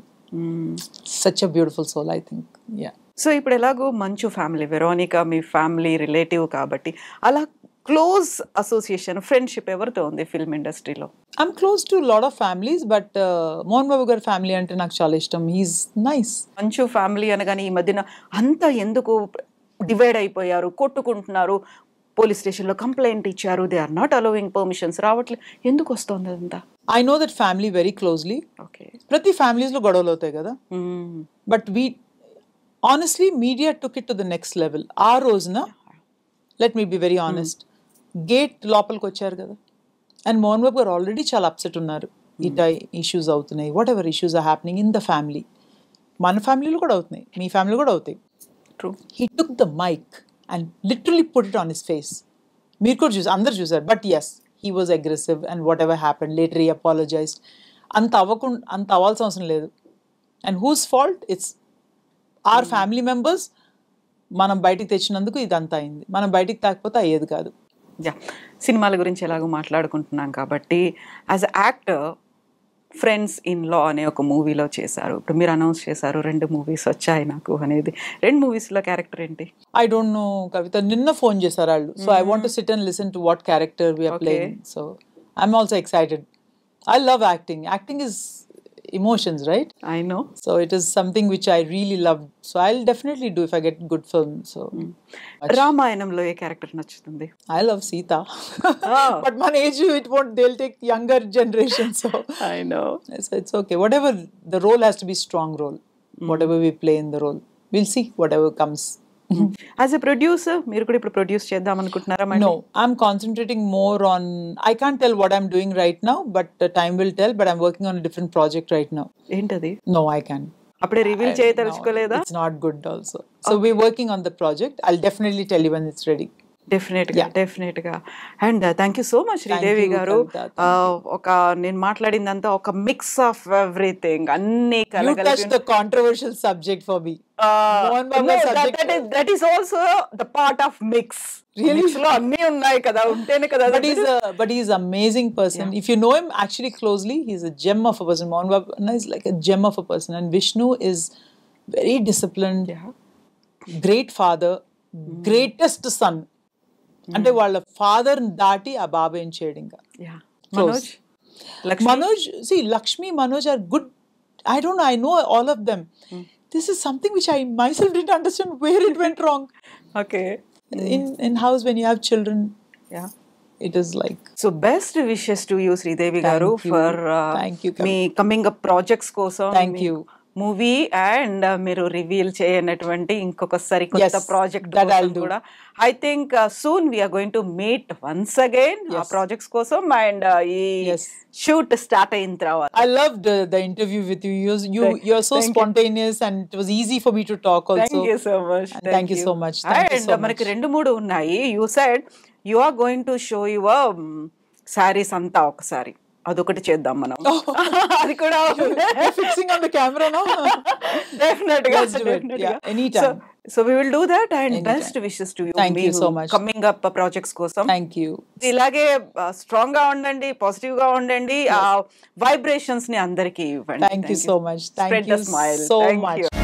Such a beautiful soul, I think. Yeah. So ఇప్పుడు ఎలాగో మంచు family, Veronica మీ family relative కాబట్టి అలా close association, friendship ఎవరితో ఉంది film ఇండస్ట్రీలో? I'm close to a lot of families, but Mohan Babu గారి family అంటే నాకు చాలా ఇష్టం. He's nice. మంచు ఫ్యామిలీ అనగానే ఈ మధ్యన అంతా ఎందుకు డివైడ్ అయిపోయారు, కొట్టుకుంటున్నారు, పోలీస్ స్టేషన్లో కంప్లైంట్ ఇచ్చారు, they are not allowing permissions, రావట్లేదు, ఎందుకు వస్తుంది అదంతా? I know that family very closely. Okay. ప్రతి ఫ్యామిలీస్ లో గొడవలు అవుతాయి కదా. But we honestly, media took it to the next level. ఆ రోజున, let me be very honest, gate లోపలికి వచ్చారు కదా, అండ్ మోహన్ బాబు గారు ఆల్రెడీ చాలా అప్సెట్ ఉన్నారు. ఇట ఇష్యూస్ అవుతున్నాయి, whatever issues are happening in the family. మన ఫ్యామిలీలో కూడా అవుతున్నాయి, మీ ఫ్యామిలీ కూడా అవుతాయి. True. He took the mike and literally put it on his face. మీరు కూడా చూసారు, అందరు చూసారు. But yes, he was aggressive and whatever happen later he apologised. అంత అవ్వాల్సిన అవసరం లేదు. And whose fault? It's our family members. మనం బయటికి తెచ్చినందుకు ఇదంతా అయింది. మనం బయటికి తాకపోతే అయ్యేది కాదు. యా, సినిమాల గురించి ఎలాగో మాట్లాడుకుంటున్నాం కాబట్టి, as a actor friends in law అనే ఒక మూవీలో చేశారు. ఇప్పుడు మీరు అనౌన్స్ చేశారు 2 మూవీస్ వచ్చాయి నాకు అనేది. 2 మూవీస్లో క్యారెక్టర్ ఏంటి? ఐ డోంట్ నో కవిత, నిన్న ఫోన్ చేశారు వాళ్ళు. So I want to sit and listen to what character we are playing. So I'm also excited. I love acting. Acting is emotions, right? I know. So it is something which I really love. So I'll definitely do if I get good film. So రామాయణంలో ఏ character నచ్చుతుంది? I love Sita. But my age, they'll take younger generation. So I know. So it's okay. Whatever, the role has to be strong role. Whatever we play in the role, we'll see whatever comes. As a producer, మీరు కూడా ఇప్పుడు produce చేద్దాం అనుకుంటున్నారా? No, I'm concentrating more on, I can't tell what I'm doing right now, but time will tell. But I'm working on a different project right now. ఏంటది? No, I can't. అప్పుడే reveal చేయదలుచుకోలేదా? It's not good also. So we're working on the project. I'll definitely tell you when it's ready. డెఫినెట్గా. And thank you so much Sridevi గారు. నేను మాట్లాడిందంతా ఒక mix of everything, అన్ని కలగలిపి. The controversial subject for me. That is also the part of mix. Really? లో అన్ని ఉన్నాయి కదా, ఉంటేనే కదా. But he's an amazing person. Yeah. If you know him actually closely, he's a gem of a person. Mohan Babu is like a gem of a person. And Vishnu is very disciplined, great father, greatest son. అంటే వాళ్ళ father దాటి ఆ బాబు ఏం చేయడం ఇంకా. Manoj, see, Lakshmi, Manoj are good. I don't know, I know all of them. This is something which I myself didn't understand where it went wrong. Okay. In house when you have children, it is like. So best wishes to you, Sridevi garu, for thank you, me coming up projects కోసం. Thank you. Movie and మీరు reveal చేయనటువంటి ఇంకొకసారి కొత్త Yes, project that I'll do. కూడా I think soon we're going to meet once again ఆ Yes. Projects కోసం and ఈ Yes. Shoot start అయిన తర్వాత I loved the interview with you. You're so thank you. spontaneous, and it was easy for me to talk also. Thank you so much And thank you so much. Thank you and so మనకి much. 2-3 ఉన్నాయి. You side you are going to show your saris అంతా ఒకసారి అదొకటి చేద్దాం మనం. అది కూడా You're fixing on the camera now? డెఫినెట్గా Let's do it. Yeah, anytime. So we will do that and Anytime. Best wishes to you. Thank you so much. Coming up projects కోసం Thank you. ఇలాగే strong గా ఉండండి, positive గా ఉండండి, ఆ vibrations ని అందరికీ ఇవ్వండి. Thank you so much. Thank Spread you the smile. so Thank much. you.